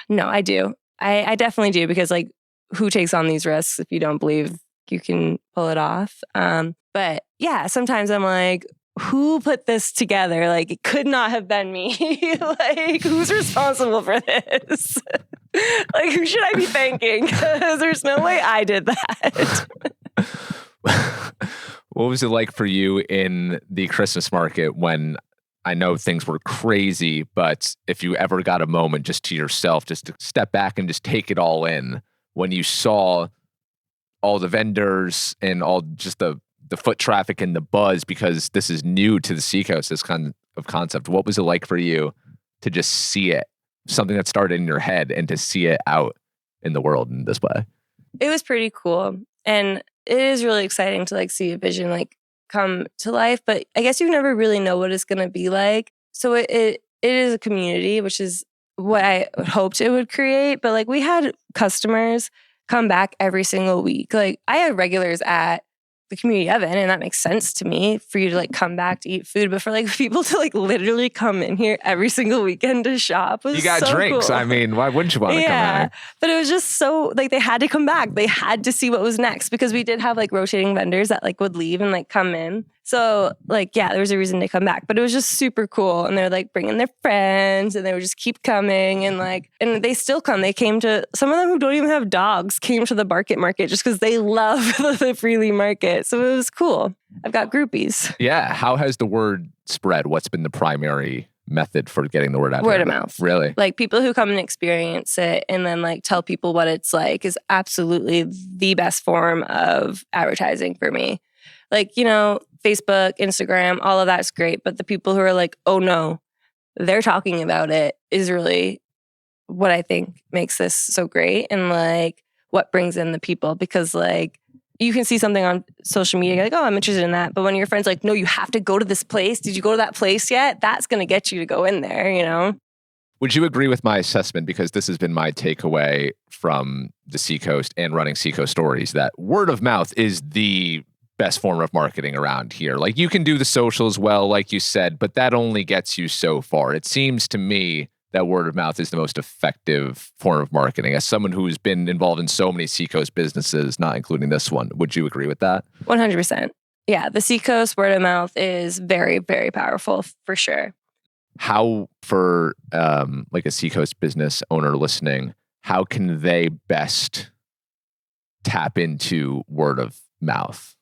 Speaker 2: No, I do. I definitely do because like who takes on these risks if you don't believe you can pull it off? But yeah, sometimes I'm like, who put this together? Like it could not have been me. Like who's responsible for this? Like who should I be thanking? Because there's no way I did that.
Speaker 1: What was it like for you in the Christmas market when I know things were crazy, but if you ever got a moment just to yourself, just to step back and just take it all in, when you saw all the vendors and all just the foot traffic and the buzz, because this is new to the Seacoast, this kind of concept, what was it like for you to just see it, something that started in your head, and to see it out in the world in this way?
Speaker 2: It was pretty cool. And it is really exciting to like see a vision like come to life, but I guess you never really know what it's going to be like. So it is a community, which is what I hoped it would create. But like we had customers come back every single week. Like I had regulars at the community oven, and that makes sense to me for you to like come back to eat food. But for like people to like literally come in here every single weekend to shop was
Speaker 1: you got
Speaker 2: so
Speaker 1: drinks.
Speaker 2: Cool.
Speaker 1: I mean, why wouldn't you want to come back?
Speaker 2: But it was just so like they had to come back. They had to see what was next because we did have like rotating vendors that like would leave and like come in. So like, yeah, there was a reason to come back, but it was just super cool. And they're like bringing their friends and they would just keep coming and like, and they still come. They came to, some of them who don't even have dogs came to the market just because they love the Freely market. So it was cool. I've got groupies.
Speaker 1: Yeah. How has the word spread? What's been the primary method for getting the word out?
Speaker 2: Word of mouth.
Speaker 1: Really?
Speaker 2: Like people who come and experience it and then like tell people what it's like is absolutely the best form of advertising for me. Like, Facebook, Instagram, all of that's great. But the people who are like, oh no, they're talking about it is really what I think makes this so great. And like what brings in the people, because like you can see something on social media, like, oh, I'm interested in that. But when your friend's like, no, you have to go to this place. Did you go to that place yet? That's going to get you to go in there,
Speaker 1: Would you agree with my assessment? Because this has been my takeaway from the Seacoast and running Seacoast Stories, that word of mouth is the best form of marketing around here. Like you can do the socials well, like you said, but that only gets you so far. It seems to me that word of mouth is the most effective form of marketing. As someone who's been involved in so many Seacoast businesses, not including this one, would you agree with that?
Speaker 2: 100%. Yeah, the Seacoast word of mouth is very, very powerful for sure.
Speaker 1: How, for like a Seacoast business owner listening, how can they best tap into word of mouth?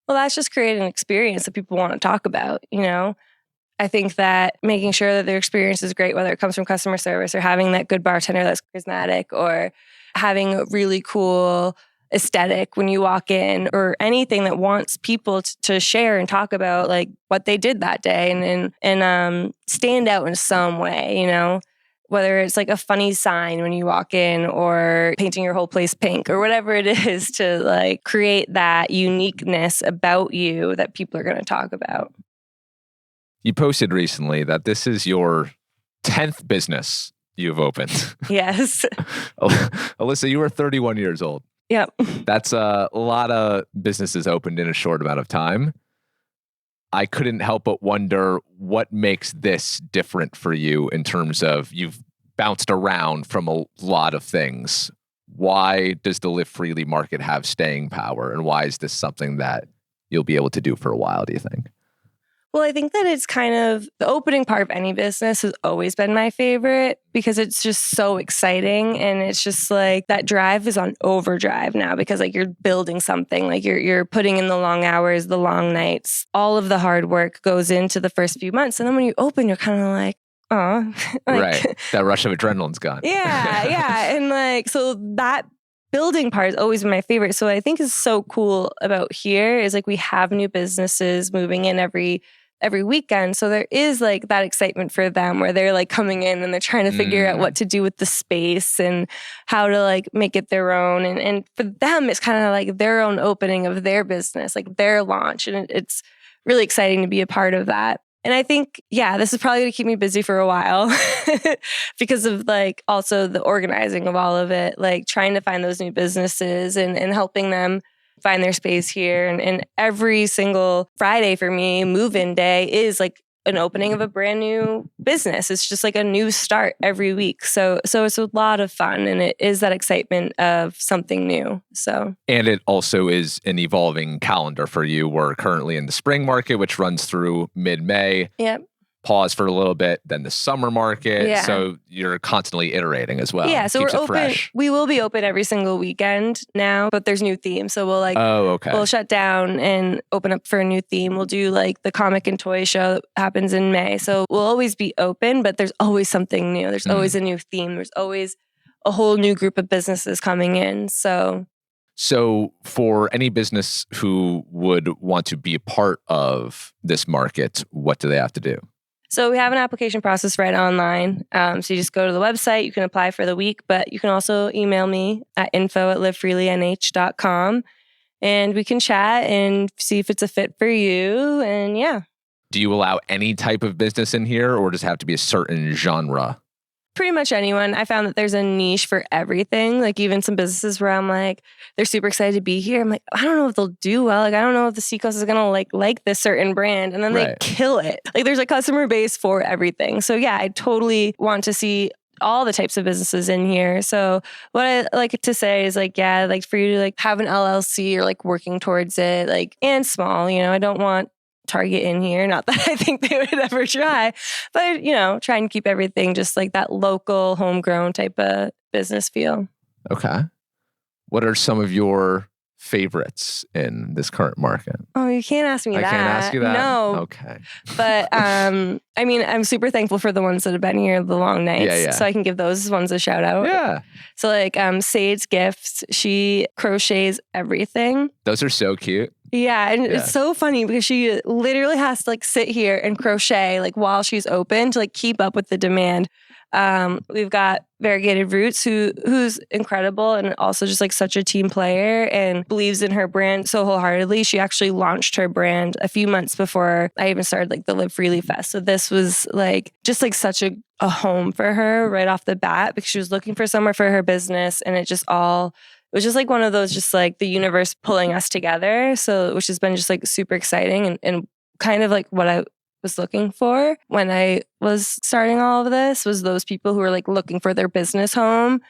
Speaker 2: Well, that's just creating an experience that people want to talk about, I think that making sure that their experience is great, whether it comes from customer service or having that good bartender that's charismatic or having a really cool aesthetic when you walk in, or anything that wants people to share and talk about like what they did that day and stand out in some way, whether it's like a funny sign when you walk in or painting your whole place pink or whatever it is to like create that uniqueness about you that people are going to talk about.
Speaker 1: You posted recently that this is your 10th business you've opened.
Speaker 2: Yes.
Speaker 1: Alyssa, you were 31 years old.
Speaker 2: Yep.
Speaker 1: That's a lot of businesses opened in a short amount of time. I couldn't help but wonder what makes this different for you in terms of you've bounced around from a lot of things. Why does the Live Freely market have staying power? And why is this something that you'll be able to do for a while, do you think?
Speaker 2: Well, I think that it's kind of the opening part of any business has always been my favorite because it's just so exciting. And it's just like that drive is on overdrive now because like you're building something, like you're putting in the long hours, the long nights, all of the hard work goes into the first few months. And then when you open, you're kind of like, oh, like,
Speaker 1: right. That rush of adrenaline's gone.
Speaker 2: Yeah. And like, so that building part has always been my favorite. So I think is so cool about here is like we have new businesses moving in every weekend. So there is like that excitement for them where they're like coming in and they're trying to figure out what to do with the space and how to like make it their own. And for them, it's kind of like their own opening of their business, like their launch. And it's really exciting to be a part of that. And I think, yeah, this is probably going to keep me busy for a while because of like also the organizing of all of it, like trying to find those new businesses and helping them find their space here. And every single Friday for me, move-in day is like an opening of a brand new business. It's just like a new start every week. So it's a lot of fun and it is that excitement of something new. And
Speaker 1: it also is an evolving calendar for you. We're currently in the spring market, which runs through mid-May.
Speaker 2: Yep.
Speaker 1: Pause for a little bit, then the summer market.
Speaker 2: Yeah.
Speaker 1: So you're constantly iterating as well.
Speaker 2: Yeah, so
Speaker 1: keeps
Speaker 2: we're
Speaker 1: it
Speaker 2: open.
Speaker 1: Fresh.
Speaker 2: We will be open every single weekend now, but there's new themes. So we'll like, we'll shut down and open up for a new theme. We'll do like the comic and toy show that happens in May. So we'll always be open, but there's always something new. There's always a new theme. There's always a whole new group of businesses coming in. So
Speaker 1: for any business who would want to be a part of this market, what do they have to do?
Speaker 2: So we have an application process right online. So you just go to the website, you can apply for the week, but you can also email me at info@livefreelynh.com and we can chat and see if it's a fit for you. And yeah.
Speaker 1: Do you allow any type of business in here or does it have to be a certain genre?
Speaker 2: Pretty much anyone. I found that there's a niche for everything. Like even some businesses where I'm like, they're super excited to be here. I'm like, I don't know if they'll do well. Like, I don't know if the Seacoast is going to like this certain brand. And then they kill it. Like there's a customer base for everything. So yeah, I totally want to see all the types of businesses in here. So what I like to say is like, yeah, like for you to like have an LLC or like working towards it, like, and small, you know, I don't want Target in here. Not that I think they would ever try, but you know, try and keep everything just like that local, homegrown type of business feel.
Speaker 1: Okay. What are some of your favorites in this current market?
Speaker 2: Oh, you can't ask me that.
Speaker 1: I can't ask you that?
Speaker 2: No.
Speaker 1: Okay.
Speaker 2: But I mean, I'm super thankful for the ones that have been here the long nights.
Speaker 1: Yeah.
Speaker 2: So I can give those ones a shout out.
Speaker 1: Yeah.
Speaker 2: So like Sade's Gifts, she crochets everything.
Speaker 1: Those are so cute.
Speaker 2: Yeah, and it's so funny because she literally has to like sit here and crochet like while she's open to like keep up with the demand. We've got Variegated Roots, who's incredible and also just like such a team player and believes in her brand so wholeheartedly. She actually launched her brand a few months before I even started like the Live Freely Fest. So this was like just like such a home for her right off the bat because she was looking for somewhere for her business and it was just like one of those just like the universe pulling us together. So which has been just like super exciting and kind of like what I was looking for when I was starting all of this was those people who were like looking for their business home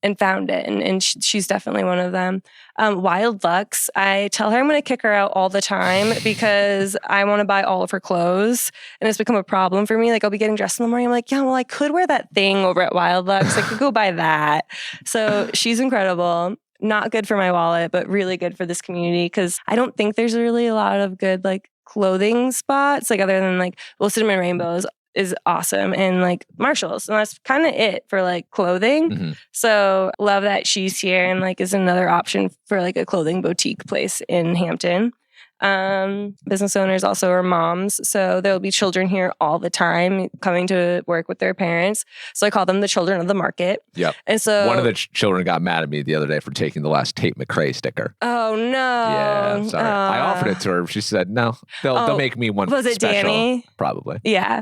Speaker 2: and found it. And she's definitely one of them. Wild Lux, I tell her I'm going to kick her out all the time because I want to buy all of her clothes. And it's become a problem for me. Like I'll be getting dressed in the morning. I'm like, yeah, well, I could wear that thing over at Wild Lux. I could go buy that. So she's incredible. Not good for my wallet, but really good for this community because I don't think there's really a lot of good like clothing spots, like other than like, well, Cinnamon Rainbows is awesome and like Marshalls. And that's kind of it for like clothing. Mm-hmm. So love that she's here and like is another option for like a clothing boutique place in Hampton. Business owners also are moms. So there'll be children here all the time coming to work with their parents. So I call them the children of the market.
Speaker 1: Yep.
Speaker 2: And so
Speaker 1: one of the children got mad at me the other day for taking the last Tate McRae sticker.
Speaker 2: Oh no.
Speaker 1: Yeah, sorry. I offered it to her. She said, no, they'll make me one.
Speaker 2: Was it
Speaker 1: special.
Speaker 2: Danny?
Speaker 1: Probably.
Speaker 2: Yeah.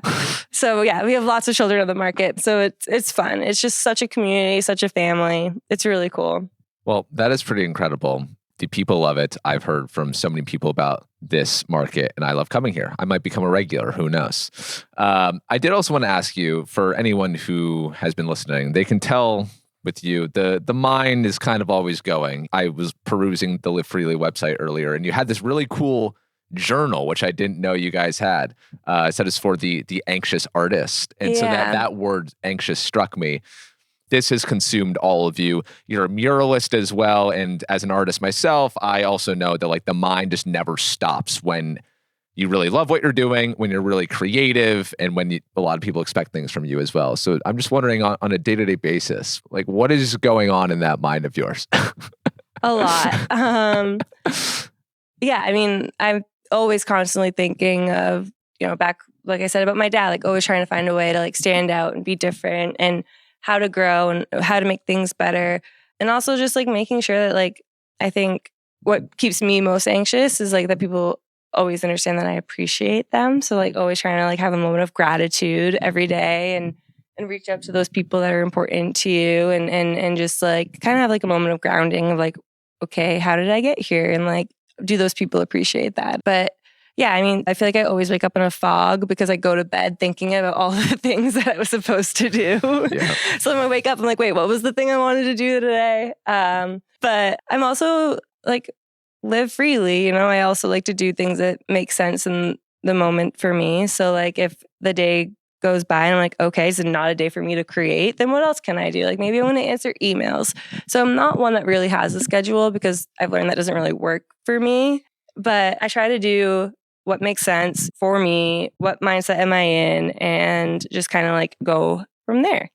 Speaker 2: So yeah, we have lots of children of the market. So it's fun. It's just such a community, such a family. It's really cool.
Speaker 1: Well, that is pretty incredible. The people love it. I've heard from so many people about this market, and I love coming here. I might become a regular. Who knows? I did also want to ask you, for anyone who has been listening, they can tell with you, the mind is kind of always going. I was perusing the Live Freely website earlier, and you had this really cool journal, which I didn't know you guys had. It said it's for the anxious artist. And so that word anxious struck me. This has consumed all of you. You're a muralist as well. And as an artist myself, I also know that like the mind just never stops when you really love what you're doing, when you're really creative, and when a lot of people expect things from you as well. So I'm just wondering on a day-to-day basis, like what is going on in that mind of yours?
Speaker 2: A lot. Yeah, I mean, I'm always constantly thinking of, back, like I said about my dad, like always trying to find a way to like stand out and be different and how to grow and how to make things better. And also just like making sure that like, I think what keeps me most anxious is like that people always understand that I appreciate them. So like always trying to like have a moment of gratitude every day and reach out to those people that are important to you and just like kind of have like a moment of grounding of like, okay, how did I get here? And like, do those people appreciate that? But yeah, I mean, I feel like I always wake up in a fog because I go to bed thinking about all the things that I was supposed to do. Yeah. So when I wake up, I'm like, wait, what was the thing I wanted to do today? But I'm also like, live freely. I also like to do things that make sense in the moment for me. So like if the day goes by and I'm like, okay, it's not a day for me to create, then what else can I do? Like maybe I want to answer emails. So I'm not one that really has a schedule because I've learned that doesn't really work for me. But I try to do what makes sense for me, what mindset am I in, and just kind of like go from there.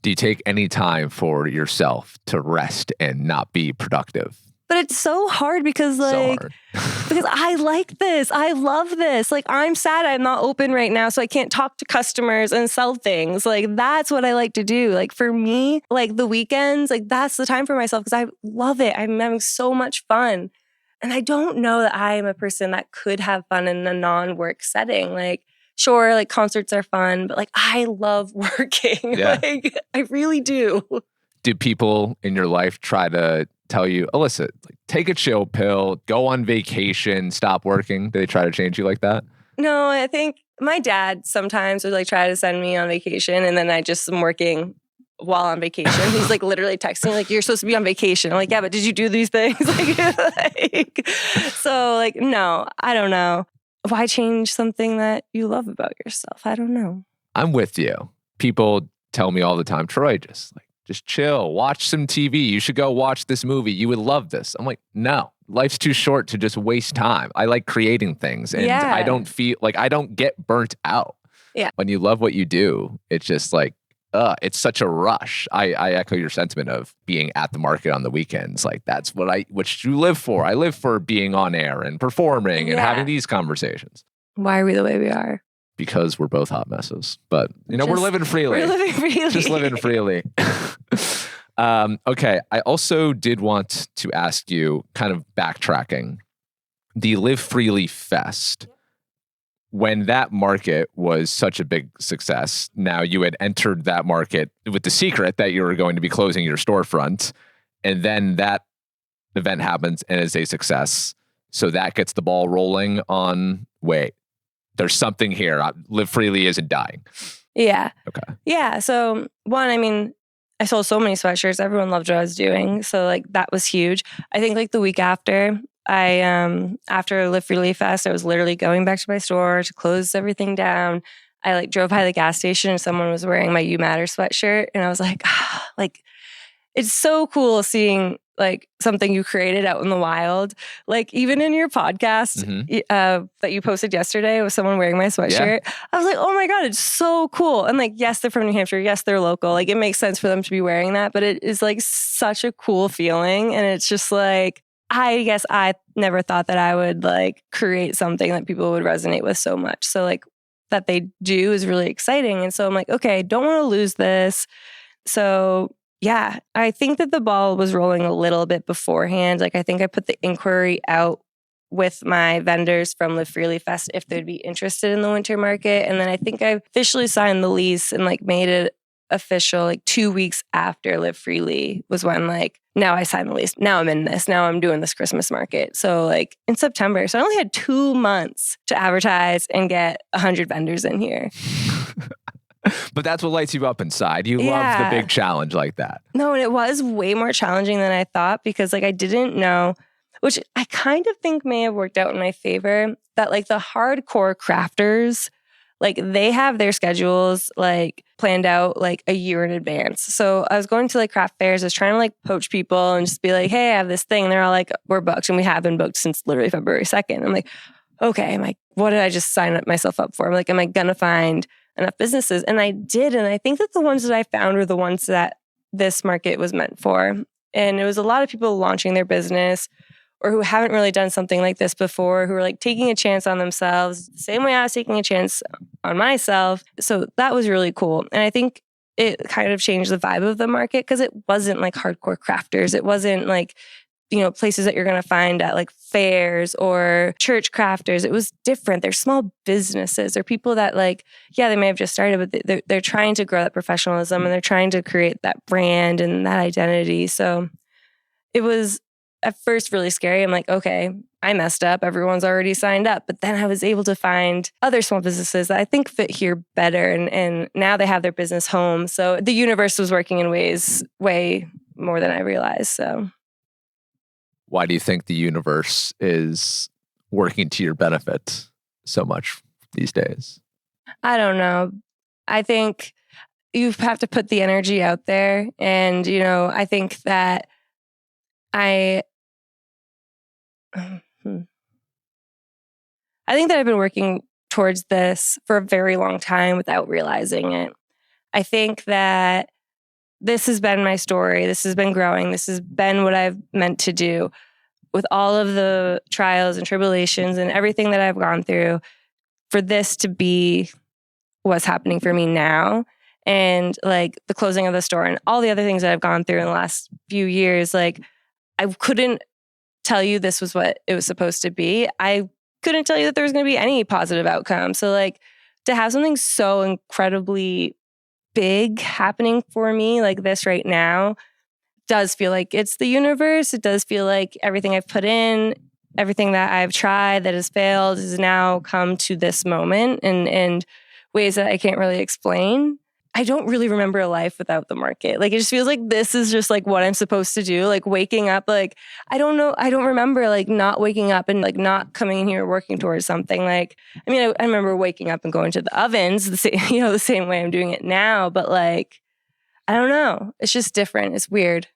Speaker 1: Do you take any time for yourself to rest and not be productive?
Speaker 2: But it's so hard because like, because I like this. I love this. Like I'm sad I'm not open right now, so I can't talk to customers and sell things. Like that's what I like to do. Like for me, like the weekends, like that's the time for myself because I love it. I'm having so much fun. And I don't know that I am a person that could have fun in a non-work setting. Like, sure, like concerts are fun, but like I love working. Yeah. Like I really do.
Speaker 1: Do people in your life try to tell you, Alyssa, like, take a chill pill, go on vacation, stop working? Do they try to change you like that?
Speaker 2: No, I think my dad sometimes would like try to send me on vacation and then I just am working while on vacation. He's like literally texting like, you're supposed to be on vacation. I'm like, yeah, but did you do these things? So like, no, I don't know. Why change something that you love about yourself? I don't know.
Speaker 1: I'm with you. People tell me all the time, Troy, just chill, watch some TV. You should go watch this movie. You would love this. I'm like, no, life's too short to just waste time. I like creating things and I don't feel like I don't get burnt out.
Speaker 2: Yeah.
Speaker 1: When you love what you do, it's just like, it's such a rush. I echo your sentiment of being at the market on the weekends. Like that's what you live for. I live for being on air and performing and having these conversations.
Speaker 2: Why are we the way we are?
Speaker 1: Because we're both hot messes. But we're living freely.
Speaker 2: We're living freely.
Speaker 1: Just living freely. Okay. I also did want to ask you, kind of backtracking, the Live Freely Fest. When that market was such a big success, now you had entered that market with the secret that you were going to be closing your storefront. And then that event happens and is a success. So that gets the ball rolling on, wait, there's something here. Live Freely isn't dying.
Speaker 2: Yeah.
Speaker 1: Okay.
Speaker 2: Yeah. So one, I mean, I sold so many sweatshirts. Everyone loved what I was doing. So like that was huge. I think like the week after, after Live Freely Fest, I was literally going back to my store to close everything down. I like drove by the gas station and someone was wearing my You Matter sweatshirt. And I was like, like, it's so cool seeing like something you created out in the wild. Like even in your podcast that you posted yesterday with someone wearing my sweatshirt, I was like, oh my God, it's so cool. And like, yes, they're from New Hampshire. Yes, they're local. Like it makes sense for them to be wearing that, but it is like such a cool feeling. And it's just like, I guess I never thought that I would like create something that people would resonate with so much. So like that they do is really exciting. And so I'm like, okay, don't want to lose this. So yeah, I think that the ball was rolling a little bit beforehand. Like I think I put the inquiry out with my vendors from Live Freely Fest if they'd be interested in the winter market. And then I think I officially signed the lease and like made it official like 2 weeks after Live Freely was when like, now I signed the lease. Now I'm in this. Now I'm doing this Christmas market. So like in September. So I only had 2 months to advertise and get 100 vendors in here.
Speaker 1: But that's what lights you up inside. You love the big challenge like that.
Speaker 2: No, and it was way more challenging than I thought because like I didn't know, which I kind of think may have worked out in my favor, that like the hardcore crafters, like they have their schedules like planned out like a year in advance. So I was going to like craft fairs, I was trying to like poach people and just be like, hey, I have this thing. And they're all like, we're booked. And we have been booked since literally February 2nd. I'm like, okay. I'm like, what did I just sign up myself up for? I'm like, am I going to find enough businesses? And I did. And I think that the ones that I found were the ones that this market was meant for. And it was a lot of people launching their business or who haven't really done something like this before, who are like taking a chance on themselves, the same way I was taking a chance on myself. So that was really cool. And I think it kind of changed the vibe of the market because it wasn't like hardcore crafters. It wasn't like, you know, places that you're going to find at like fairs or church crafters. It was different. They're small businesses. They're people that like, yeah, they may have just started, but they're trying to grow that professionalism and they're trying to create that brand and that identity. So it was at first really scary. I'm like, okay, I messed up. Everyone's already signed up. But then I was able to find other small businesses that I think fit here better. And now they have their business home. So the universe was working in ways way more than I realized. So
Speaker 1: why do you think the universe is working to your benefit so much these days?
Speaker 2: I don't know. I think you have to put the energy out there. And, you know, I think that I think that I've been working towards this for a very long time without realizing it. I think that this has been my story. This has been growing. This has been what I've meant to do with all of the trials and tribulations and everything that I've gone through for this to be what's happening for me now. And like the closing of the store and all the other things that I've gone through in the last few years, like I couldn't tell you this was what it was supposed to be. I couldn't tell you that there was going to be any positive outcome. So like to have something so incredibly big happening for me like this right now does feel like it's the universe. It does feel like everything I've put in, everything that I've tried that has failed has now come to this moment in ways that I can't really explain. I don't really remember a life without the market. Like, it just feels like this is just like what I'm supposed to do. Like waking up, like, I don't know. I don't remember like not waking up and like not coming in here working towards something. Like, I mean, I remember waking up and going to the ovens the same, you know, the same way I'm doing it now. But like, I don't know. It's just different. It's weird.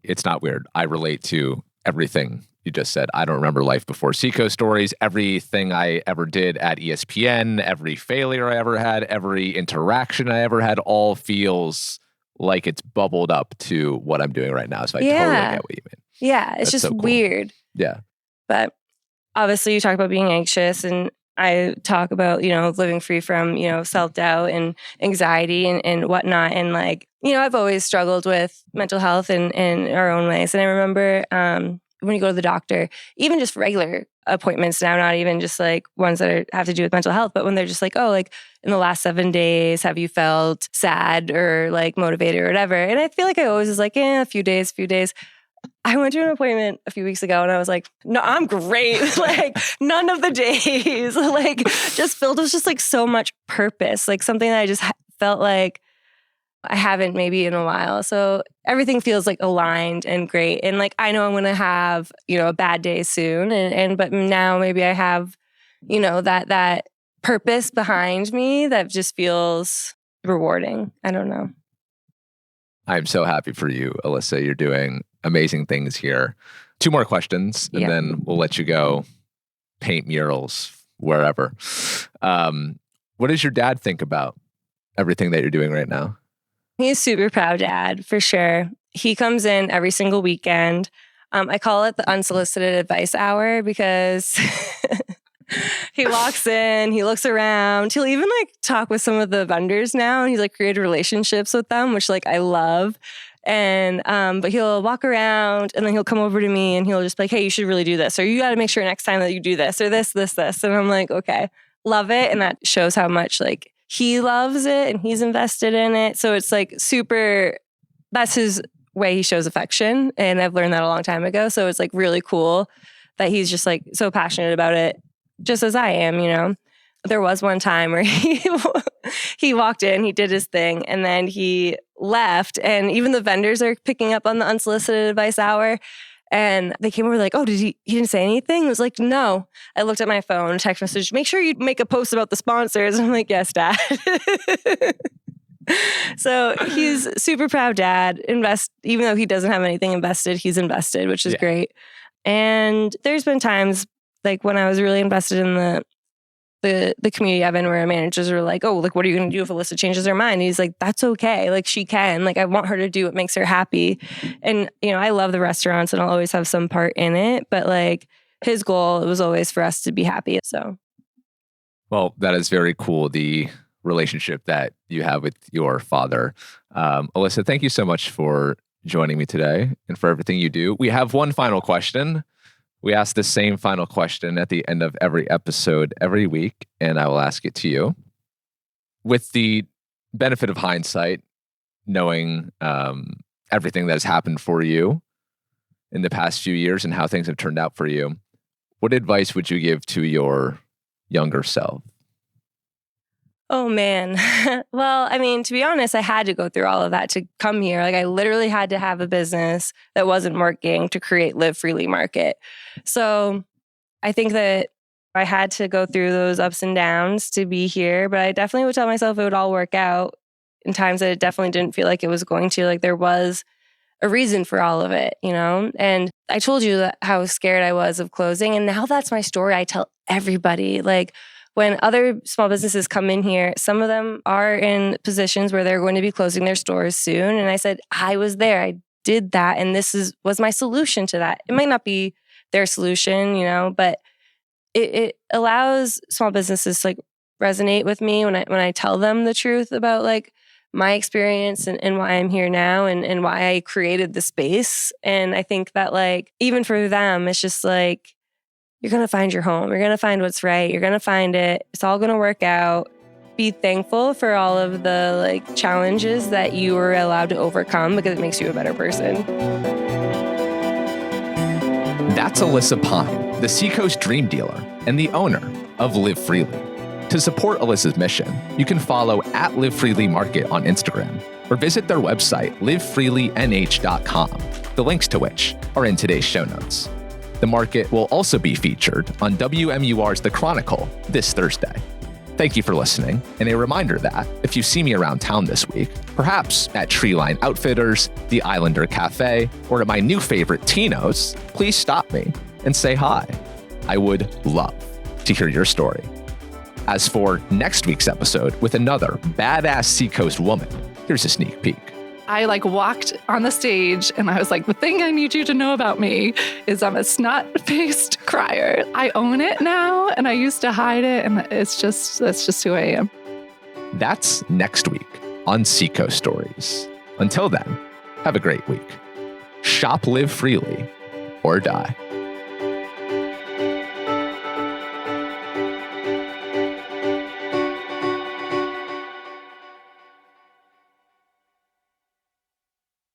Speaker 1: It's not weird. I relate to everything you just said. I don't remember life before Seacoast stories. Everything I ever did at ESPN, every failure I ever had, every interaction I ever had, all feels like it's bubbled up to what I'm doing right now. So I totally get what you mean.
Speaker 2: Yeah, it's
Speaker 1: That's
Speaker 2: just
Speaker 1: so cool.
Speaker 2: weird.
Speaker 1: Yeah.
Speaker 2: But obviously you talk about being anxious, and I talk about, you know, living free from, you know, self-doubt and anxiety and whatnot. And like, you know, I've always struggled with mental health in our own ways. And I remember when you go to the doctor, even just regular appointments now, not even just like ones that have to do with mental health, but when they're just like, oh, like in the last 7 days, have you felt sad or like motivated or whatever? And I feel like I always was like, a few days. I went to an appointment a few weeks ago and I was like, no, I'm great. Like none of the days, like just filled with just like so much purpose, like something that I just felt like I haven't maybe in a while. So everything feels like aligned and great. And like, I know I'm going to have, you know, a bad day soon. But now maybe I have, you know, that purpose behind me that just feels rewarding. I don't know.
Speaker 1: I'm so happy for you, Alyssa. You're doing amazing things here. 2 more questions and then we'll let you go paint murals wherever. What does your dad think about everything that you're doing right now?
Speaker 2: He's super proud dad, for sure. He comes in every single weekend. I call it the unsolicited advice hour because he walks in, he looks around, he'll even like talk with some of the vendors now, and he's like created relationships with them, which like I love. And but he'll walk around and then he'll come over to me and he'll just be like, hey, you should really do this, or you got to make sure next time that you do this or this. And I'm like, okay, love it. And that shows how much like he loves it and he's invested in it. So it's like super, that's his way he shows affection. And I've learned that a long time ago. So it's like really cool that he's just like so passionate about it, just as I am, you know. There was one time where he walked in, he did his thing, and then he left. And even the vendors are picking up on the unsolicited advice hour. And they came over like, oh, he didn't say anything? I was like, no. I looked at my phone, text message, make sure you make a post about the sponsors. I'm like, yes, Dad. So he's super proud dad. Even though he doesn't have anything invested, he's invested, which is great. And there's been times like when I was really invested in the community Evan, where managers are like, oh, like, what are you going to do if Alyssa changes her mind? And he's like, that's okay. Like, she can. Like, I want her to do what makes her happy. And, you know, I love the restaurants and I'll always have some part in it. But like, his goal was always for us to be happy. So.
Speaker 1: Well, that is very cool. The relationship that you have with your father. Alyssa, thank you so much for joining me today and for everything you do. We have one final question. We ask the same final question at the end of every episode every week, and I will ask it to you. With the benefit of hindsight, knowing everything that has happened for you in the past few years and how things have turned out for you, what advice would you give to your younger self?
Speaker 2: Oh, man. Well, I mean, to be honest, I had to go through all of that to come here. Like, I literally had to have a business that wasn't working to create Live Freely Market. So I think that I had to go through those ups and downs to be here, but I definitely would tell myself it would all work out in times that it definitely didn't feel like it was going to. Like, there was a reason for all of it, you know? And I told you how scared I was of closing. And now that's my story. I tell everybody, like, when other small businesses come in here, some of them are in positions where they're going to be closing their stores soon. And I said, I was there. I did that. And this was my solution to that. It might not be their solution, you know, but it allows small businesses to like resonate with me when I tell them the truth about like my experience and why I'm here now and why I created the space. And I think that like, even for them, it's just like, you're going to find your home. You're going to find what's right. You're going to find it. It's all going to work out. Be thankful for all of the like challenges that you were allowed to overcome because it makes you a better person.
Speaker 1: That's Alyssa Pine, the Seacoast dream dealer and the owner of Live Freely. To support Alyssa's mission, you can follow at Live Freely Market on Instagram or visit their website, livefreelynh.com, the links to which are in today's show notes. The market will also be featured on WMUR's The Chronicle this Thursday. Thank you for listening, and a reminder that if you see me around town this week, perhaps at Treeline Outfitters, the Islander Cafe, or at my new favorite, Tino's, please stop me and say hi. I would love to hear your story. As for next week's episode with another badass Seacoast woman, here's a sneak peek.
Speaker 3: I like walked on the stage and I was like, the thing I need you to know about me is I'm a snot-faced crier. I own it now and I used to hide it, and that's just who I am.
Speaker 1: That's next week on Seacoast Stories. Until then, have a great week. Shop Live Freely or die.